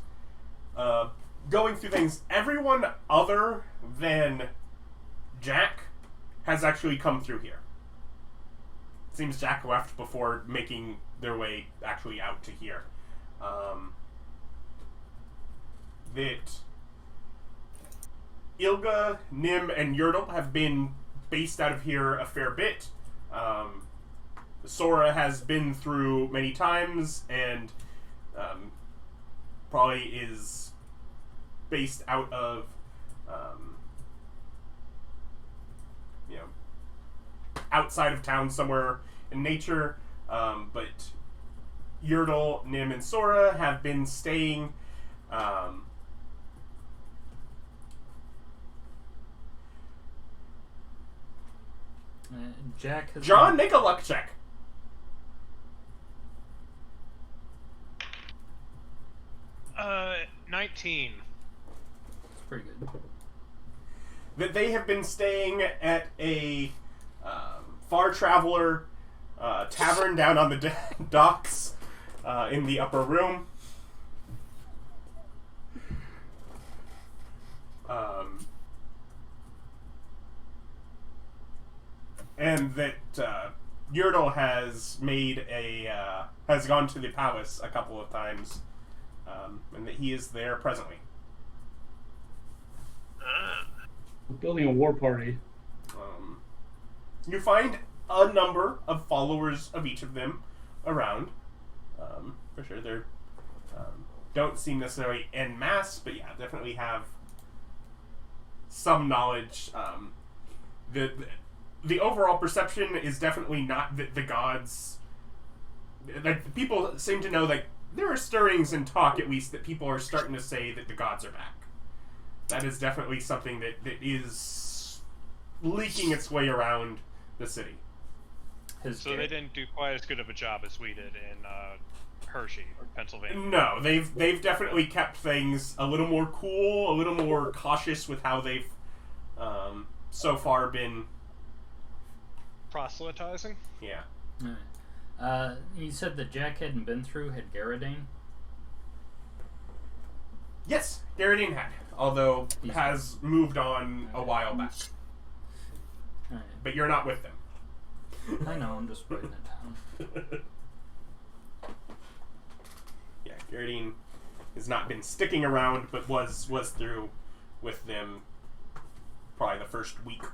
going through things, everyone other than Jack has actually come through here. It seems Jack left before making their way actually out to here. That Ilga, Nim, and Yertle have been based out of here a fair bit. Sora has been through many times and probably is based out of outside of town somewhere in nature. But Yertle, Nim, and Sora have been staying Jack has John, make a luck check. Uh, 19. That's pretty good. That they have been staying at a Far Traveler tavern down on the docks in the upper room. And that Yertle has has gone to the palace a couple of times, and that he is there presently. We're building a war party. You find a number of followers of each of them around. For sure, they don't seem necessarily en masse, but yeah, definitely have some knowledge. The overall perception is definitely not that the gods. Like, the people seem to know, like, there are stirrings and talk, at least, that people are starting to say that the gods are back. That is definitely something that is leaking its way around the city. So they didn't do quite as good of a job as we did in Hershey, Pennsylvania. No, they've definitely kept things a little more cool, a little more cautious with how they've so far been proselytizing. Yeah. Alright. You said that Jack hadn't been through. Had Garradine? Yes, Garradine had, although has moved on a while back. Alright. But you're not with them. I know, I'm just writing it down. Yeah, Garradine has not been sticking around, but was through with them probably the first week.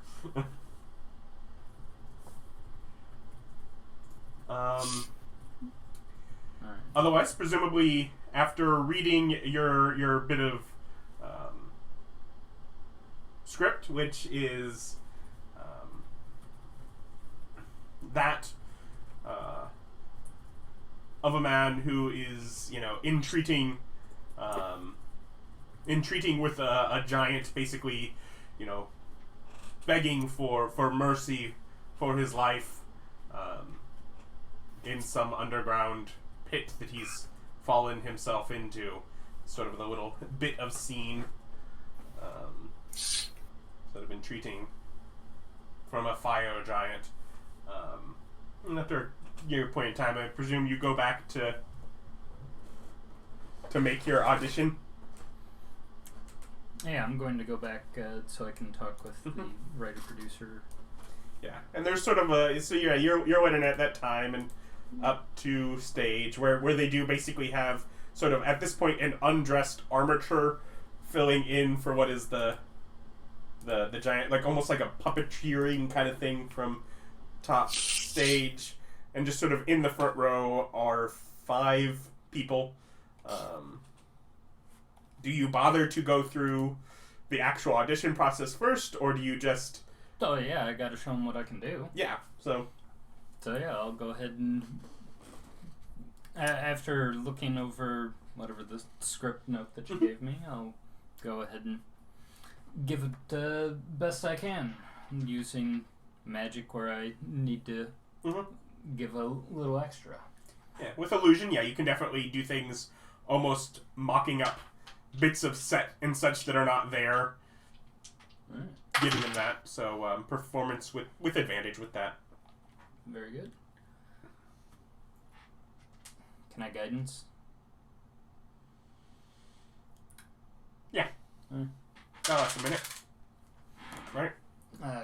Otherwise, presumably, after reading your bit of script, which is that of a man who is, entreating with a giant, basically, begging for mercy for his life, in some underground pit that he's fallen himself into. Sort of the little bit of scene. Sort of entreating from a fire giant. And after your point in time, I presume you go back to make your audition. Yeah, I'm going to go back so I can talk with the writer-producer. Yeah, and there's sort of a... So yeah, you're waiting at that time and up to stage where they do basically have sort of, at this point, an undressed armature filling in for what is the giant, like almost like a puppeteering kind of thing from top stage. And just sort of in the front row are 5 people. Do you bother to go through the actual audition process first, or do you just... Oh, yeah, I gotta show them what I can do. Yeah, so yeah, I'll go ahead and... after looking over whatever the script note that you gave me, I'll go ahead and give it the best I can, using magic where I need to give a little extra. Yeah, with illusion, you can definitely do things almost mocking up bits of set and such that are not there, giving them that. So performance with advantage with that. Very good. Can I guidance? Yeah. Oh, that's a minute. Right.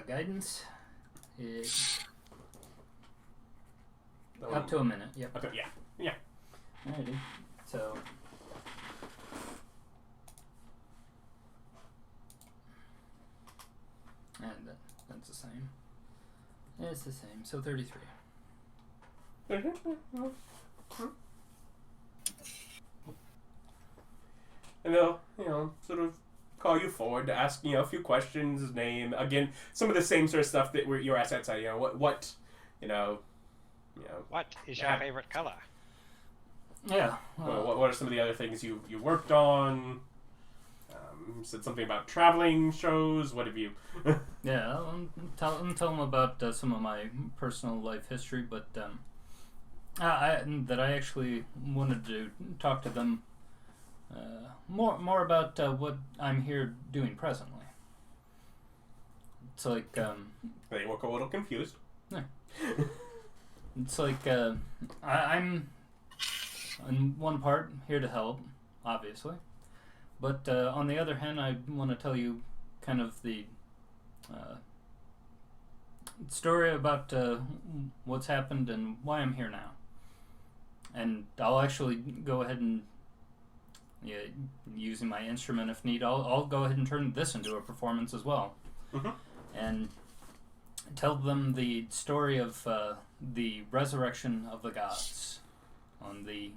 Guidance. Up to a minute. Yep. Okay, yeah. Alrighty. So. And that's the same. It's the same. So 33. And they'll, sort of call you forward to ask, a few questions, his name. Again, some of the same sort of stuff that you're asked outside. What is your favorite color? Yeah. What are some of the other things you worked on? Said something about traveling shows. What have you? Yeah, I'll tell them about some of my personal life history, but I actually wanted to talk to them more about what I'm here doing presently. It's like They look a little confused. Yeah. It's like I'm on one part here to help, obviously, but on the other hand, I want to tell you kind of the story about what's happened and why I'm here now. And I'll actually go ahead and, using my instrument if need, I'll go ahead and turn this into a performance as well. And tell them the story of the resurrection of the gods on the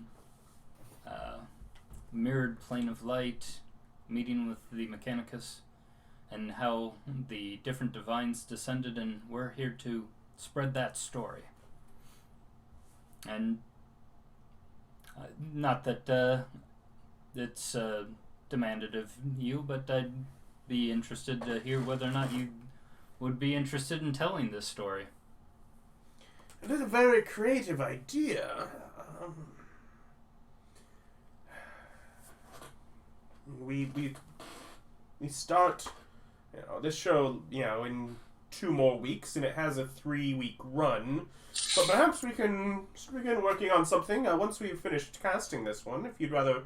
mirrored plane of light, meeting with the Mechanicus, and how the different divines descended, and we're here to spread that story. And not that it's demanded of you, but I'd be interested to hear whether or not you would be interested in telling this story. It is a very creative idea. We start, this show, in 2 more weeks, and it has a 3-week run. But perhaps we can begin working on something once we've finished casting this one. If you'd rather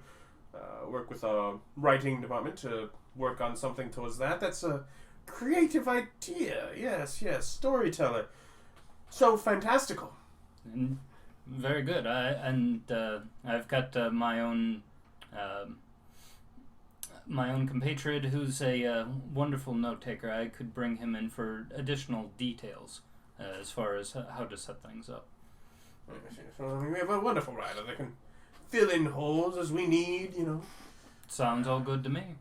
work with a writing department to work on something towards that, that's a creative idea. Yes, storyteller. So fantastical. Very good. I've got my own compatriot who's a wonderful note taker. I could bring him in for additional details as far as how to set things up. So we have a wonderful writer that can fill in holes as we need, Sounds all good to me.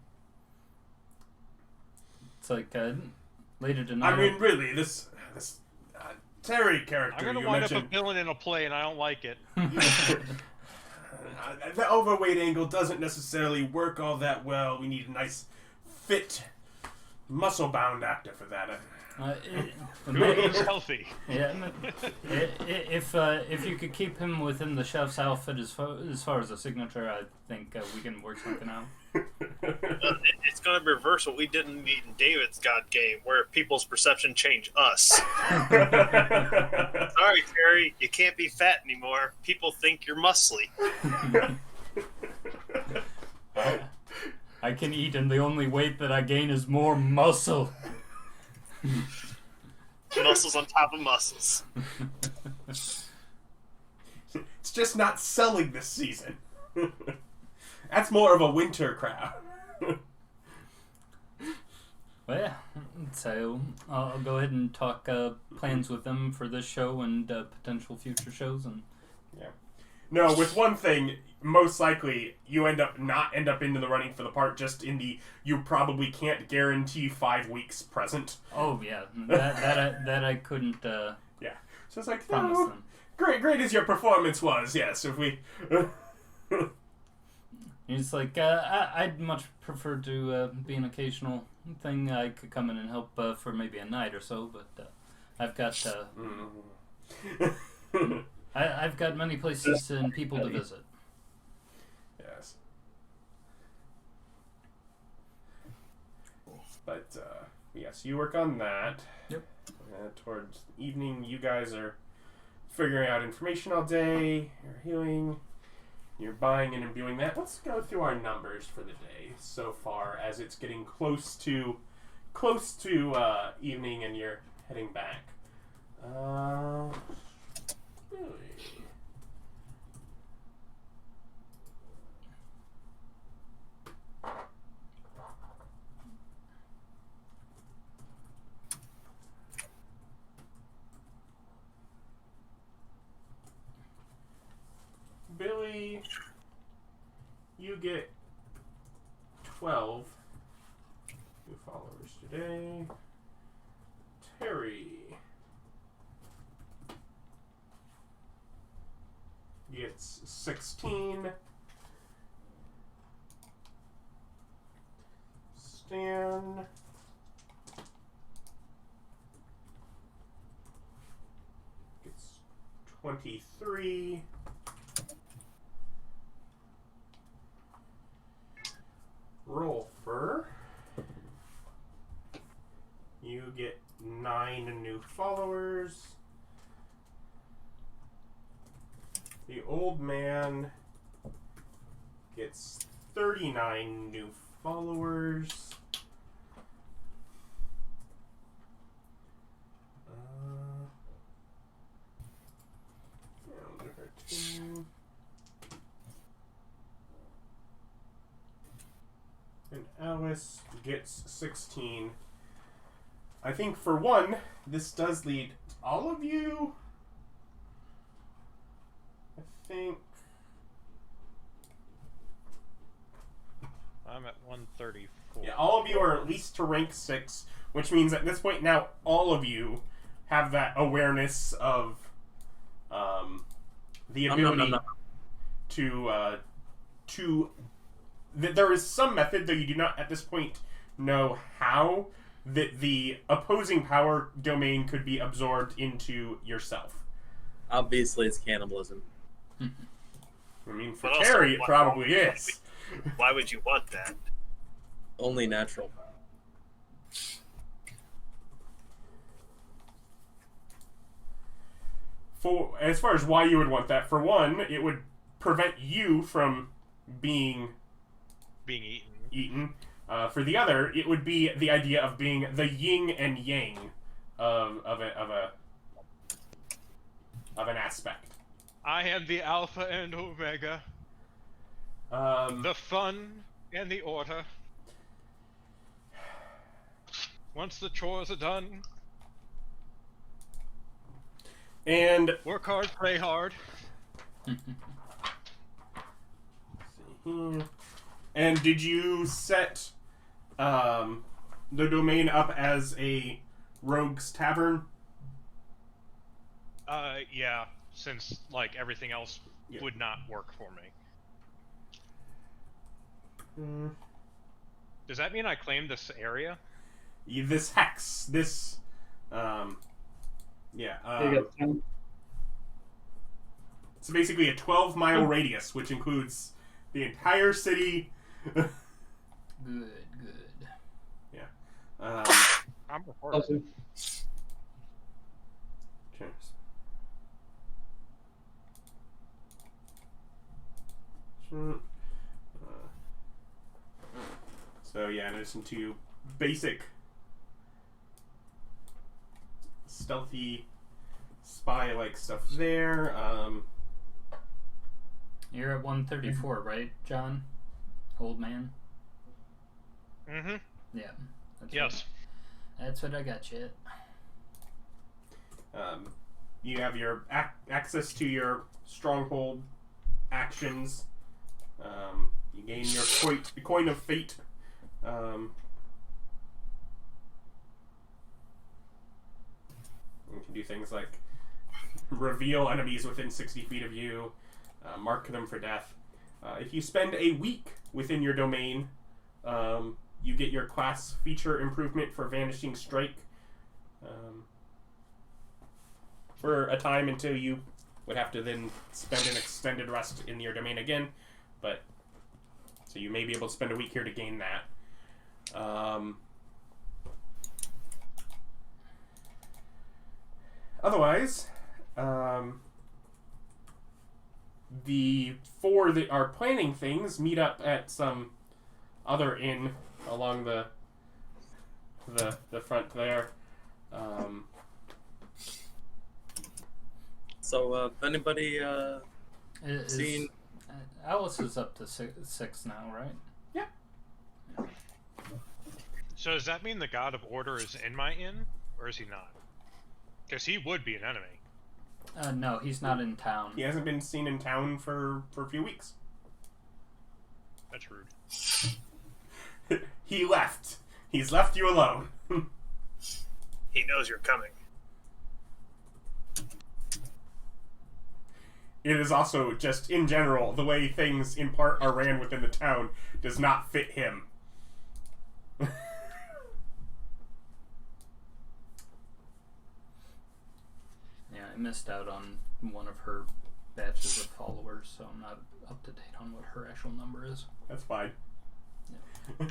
It's like later tonight. I mean, really, this Terry character I'm gonna you wind mentioned. up a villain in a play, and I don't like it. The overweight angle doesn't necessarily work all that well. We need a nice, fit, muscle-bound actor for that. Who's healthy. Yeah, if you could keep him within the chef's outfit as far as a signature, I think we can work something out. It's going to reverse what we didn't need in David's God game, where people's perception change us. Sorry, Terry, you can't be fat anymore. People think you're muscly. I can eat, and the only weight that I gain is more muscle. Muscles on top of muscles. It's just not selling this season. That's more of a winter crowd. Well, yeah. So I'll go ahead and talk plans with them for this show and potential future shows. And yeah. No, with one thing, most likely you not end up into the running for the part. Just in the you probably can't guarantee 5 weeks present. Oh yeah, that I couldn't. Yeah. So it's like promise them. Great as your performance was. Yes, if we. He's like, I'd much prefer to be an occasional thing. I could come in and help for maybe a night or so, but I've got I've got many places and people to visit. Yes. But yes, you work on that. Yep. Towards evening, you guys are figuring out information all day. You're healing. You're buying and imbuing that. Let's go through our numbers for the day so far, as it's getting close to evening, and you're heading back. Really? Billy, you get 12 new followers today. Terry gets 16. Stan gets 23. Rolfur, you get 9 new followers. The old man gets 39 new followers. And Alice gets 16. I think for one, this does lead all of you. I think I'm at 134. yeah, all of you are at least to rank 6, which means at this point now all of you have that awareness of the ability to there is some method, though you do not at this point know how, that the opposing power domain could be absorbed into yourself. Obviously, it's cannibalism. I mean, for Terry, it probably is. Why would you want that? Only natural. For as far as why you would want that, for one, it would prevent you from being eaten. For the other, it would be the idea of being the yin and yang of an aspect. I am the alpha and omega. The fun and the order. Once the chores are done, and work hard, play hard. See here. And did you set the domain up as a rogue's tavern? Yeah, since like everything else would not work for me. Does that mean I claim this area? This hex, this, it's basically a 12-mile radius, which includes the entire city. Good. Yeah. I'm recording. Cheers. So yeah, in addition to basic stealthy spy-like stuff there. You're at 134, right, John? Old man? Mm-hmm. Yeah. Yes. That's what I got you at. You have your access to your stronghold actions. You gain your coin of fate. You can do things like reveal enemies within 60 feet of you, mark them for death. If you spend a week within your domain, you get your class feature improvement for Vanishing Strike for a time until you would have to then spend an extended rest in your domain again. But so you may be able to spend a week here to gain that. Otherwise, the four that are planning things meet up at some other inn along the front there. So, if anybody seen... Alice is up to six now, right? Yeah. So does that mean the God of Order is in my inn, or is he not? Because he would be an enemy. No, he's not in town. He hasn't been seen in town for a few weeks. That's rude. He left. He's left you alone. He knows you're coming. It is also just, in general, the way things in part are ran within the town does not fit him. Yeah, I missed out on one of her batches of followers, so I'm not up to date on what her actual number is. That's fine. Yeah.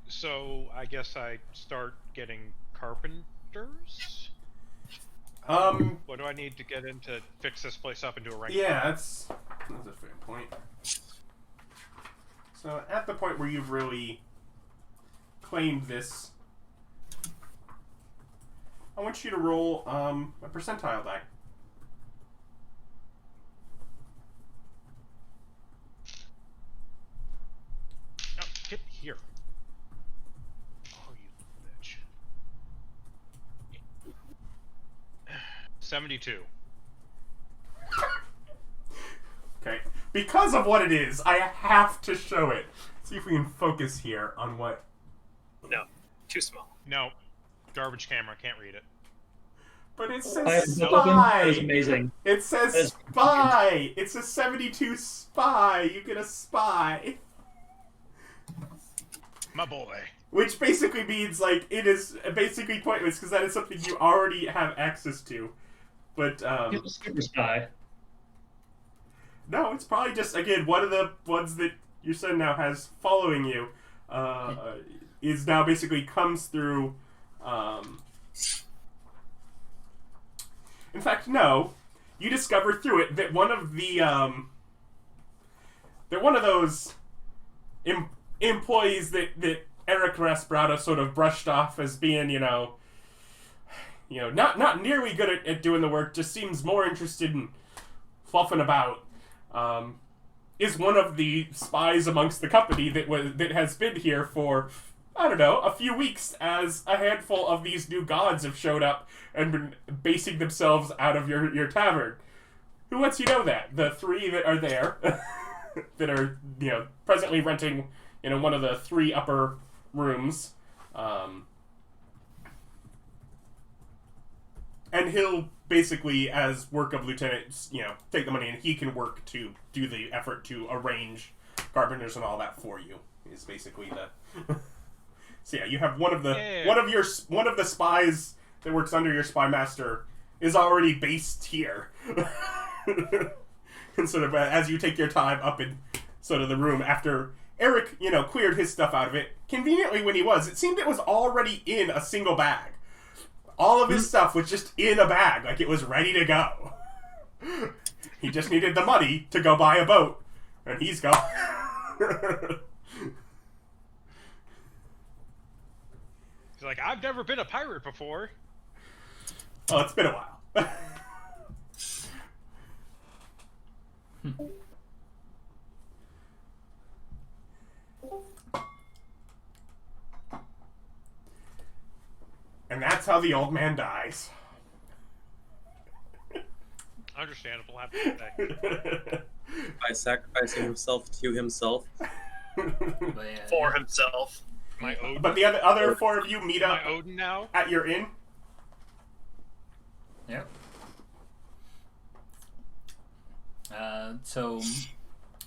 So I guess I start getting carpenters? What do I need to get in to fix this place up into a rank? Yeah, that's a fair point. So at the point where you've really claimed this, I want you to roll a percentile die. Oh, get here. Oh, you bitch. 72. Okay. Because of what it is, I have to show it. See if we can focus here on what... No, too small. No. Garbage camera, can't read it. But it I says have spy! that is amazing. It says spy! It says 72 spy! You get a spy! My boy. Which basically means, like, it is basically pointless because that is something you already have access to. But, He's a super spy. no, it's probably just, again, one of the ones that your son now has following you is now basically comes through. In fact, no. You discover through it that one of the they're one of those employees that Eric Rasprado sort of brushed off as being, not nearly good at doing the work. Just seems more interested in fluffing about. Is one of the spies amongst the company that has been here for, I don't know, a few weeks as a handful of these new gods have showed up and been basing themselves out of your tavern. Who lets you know that? The three that are there, that are, presently renting, one of the three upper rooms. And he'll basically, as work of lieutenant, take the money and he can work to do the effort to arrange carpenters and all that for you. Is basically the... So yeah, you have one of the spies that works under your Spymaster is already based here. And sort of as you take your time up in sort of the room after Eric, cleared his stuff out of it. Conveniently when he it seemed it was already in a single bag. All of his stuff was just in a bag, like it was ready to go. He just needed the money to go buy a boat, and he's gone. He's like, I've never been a pirate before. Oh, it's been a while. And that's how the old man dies. Understandable. Have to say. By sacrificing himself to himself. For himself. My Odin. But the other four of you meet up my Odin now. at your inn. Yep. So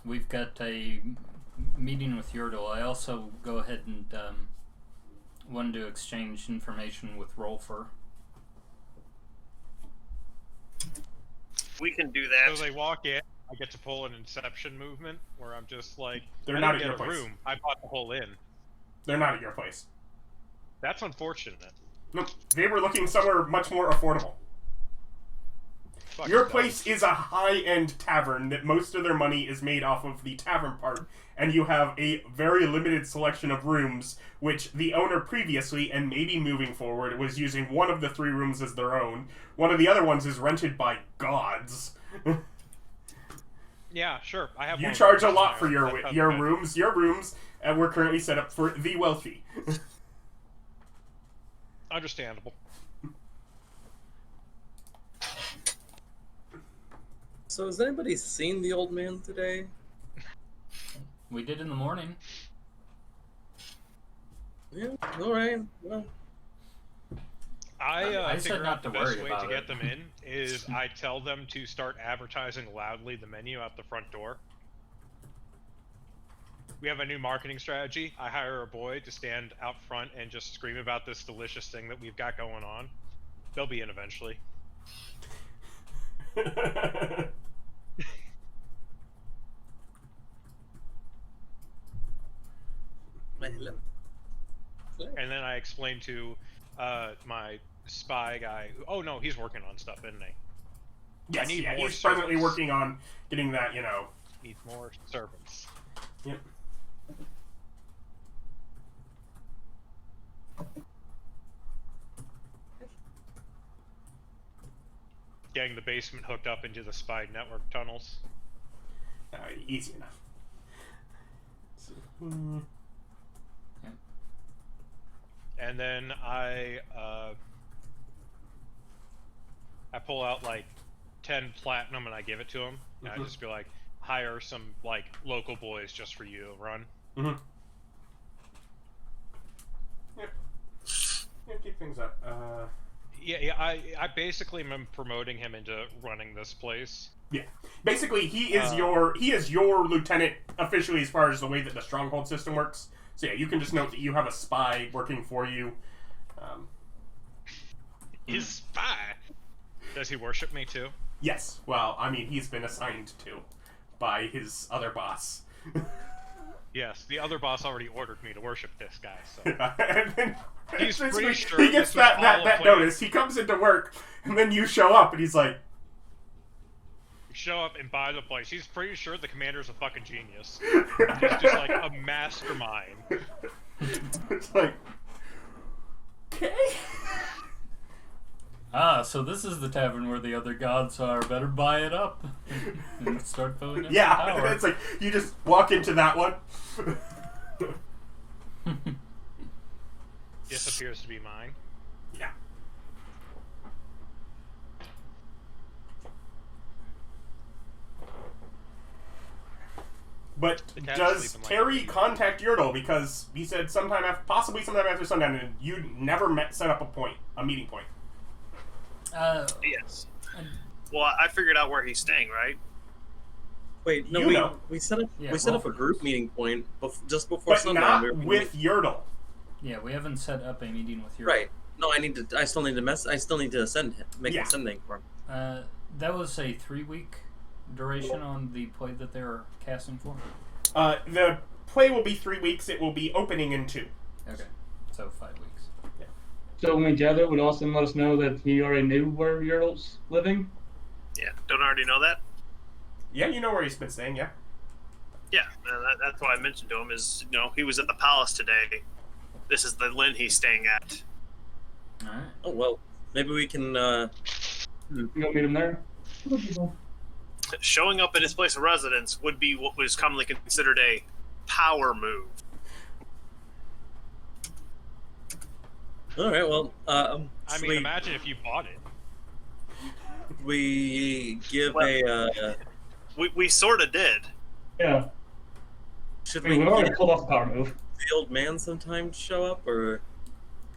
we've got a meeting with Yordle. I also go ahead and wanted to exchange information with Rolfur. We can do that. So they walk in. I get to pull an Inception movement where I'm just like, They're I not didn't at get your a place. room. I bought the whole inn. They're not at your place. That's unfortunate. Nope. They were looking somewhere much more affordable. Fucking Your dumb. place is a high-end tavern that most of their money is made off of the tavern part, and you have a very limited selection of rooms, which the owner previously, and maybe moving forward, was using one of the 3 rooms as their own. One of the other ones is rented by gods. Yeah, sure. I have. You one of charge a those lot there. for your That your doesn't rooms. Your rooms were currently set up for the wealthy. matter. Understandable. So has anybody seen the old man today? We did in the morning. Yeah, alright. Well, I said figure not out the to best worry way about to get it. them in is I tell them to start advertising loudly the menu out the front door. We have a new marketing strategy. I hire a boy to stand out front and just scream about this delicious thing that we've got going on. They'll be in eventually. hello. And then I explain to my spy guy, oh no, he's working on stuff, isn't he? Yes, need yeah, more he's presently servants. working on getting that, Need more servants. Yep. Getting the basement hooked up into the spy network tunnels. Easy enough. And then I pull out like 10 platinum and I give it to him. And I just be like, hire some like local boys just for you to run. Mm-hmm. Yep. Yeah, keep things up. Yeah, I basically am promoting him into running this place. Yeah. Basically, he is your lieutenant officially as far as the way that the stronghold system works. So yeah, you can just note that you have a spy working for you. His spy? Does he worship me too? Yes. Well, I mean, he's been assigned to by his other boss. Yes, the other boss already ordered me to worship this guy, so... And then He's pretty sure he gets this was that all a plan. notice. He comes into work, and then you show up, and he's like... Show up and buy the place. He's pretty sure the commander's a fucking genius. He's just like a mastermind. It's like... Okay. So this is the tavern where the other gods are. Better buy it up and start filling in Yeah, the power. it's like, you just walk into that one. This appears to be mine. Yeah. But The cat's does sleeping like Terry a- contact Yordle? Because he said possibly sometime after sundown, and you never set up a meeting point. Yes. Well, I figured out where he's staying, right? Wait, no, You know. we set up Yeah, we set up a Rolfur group does. meeting point just before But sundown. not We were- with Yordle. Yeah, we haven't set up a meeting with your. Right. No, I still need to send him, make Yeah. a sending for him. That was a 3-week duration on the play that they were casting for. The play will be 3 weeks. It will be opening in 2. Okay, so 5 weeks. So when we gather, would Austin let us know that he already knew where Yordle's living? Yeah. Don't already know that? Yeah, you know where he's been staying, yeah? Yeah. That's what I mentioned to him is, he was at the palace today. This is the inn he's staying at. All right. Oh well, maybe we can. You go meet him there? Showing up at his place of residence would be what was commonly considered a power move. All right. Well, I mean, imagine if you bought it. we give Well- a. We sort of did. Yeah. Should I mean, we we already give pulled off the power move. the old man some time to show up, or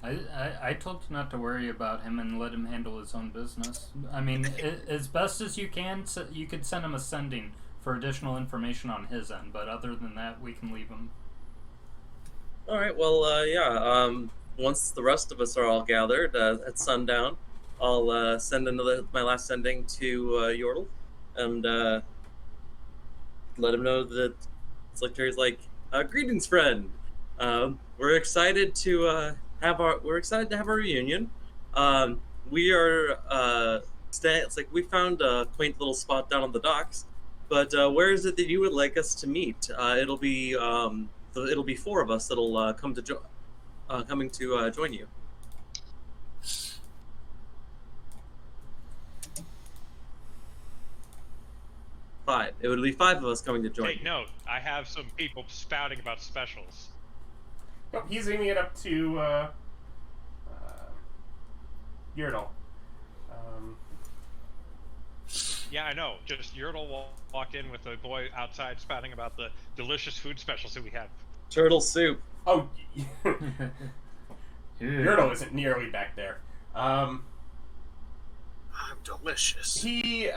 I told you not to worry about him and let him handle his own business. I mean, as best as you can, you could send him a sending for additional information on his end, but other than that, we can leave him. All right. Well, yeah. Once the rest of us are all gathered at sundown, I'll send my last sending to Yordle, and let him know that Terry's like, greetings, friend. We're excited to have our reunion. We are we found a quaint little spot down on the docks, but where is it that you would like us to meet? It'll be 4 of us that'll coming to join you. Five. It would be 5 of us coming to join. Take note. I have some people spouting about specials. Oh, he's aiming it up to Yordle. Yeah, I know. Just Yordle walked in with a boy outside spouting about the delicious food specials that we have. Turtle soup. Oh, Yordle isn't nearly back there. I'm delicious. He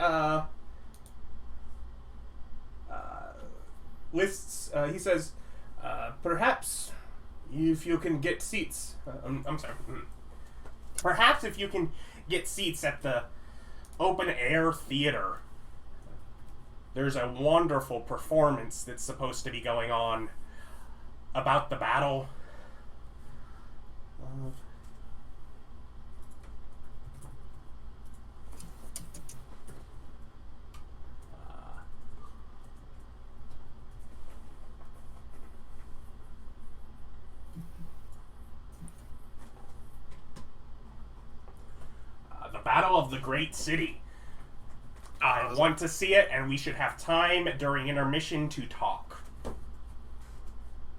lists. He says, perhaps if you can get seats. I'm sorry. Perhaps if you can get seats at the open air theater. There's a wonderful performance that's supposed to be going on about the battle. The Battle of the Great City. I want to see it, and we should have time during intermission to talk.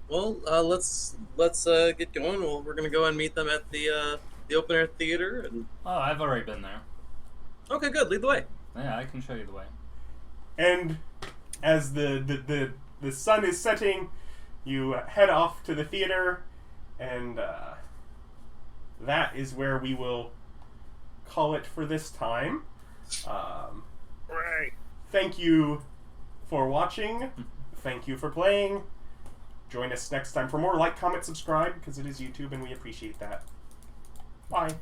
Well, let's get going. Well, we're gonna go and meet them at the open air theater. And I've already been there. Okay, good. Lead the way. Yeah, I can show you the way. And as the sun is setting, you head off to the theater, and that is where we will call it for this time. Right. Thank you for watching. Thank you for playing. Join us next time for more. Like, comment, subscribe, because it is YouTube and we appreciate that. Bye.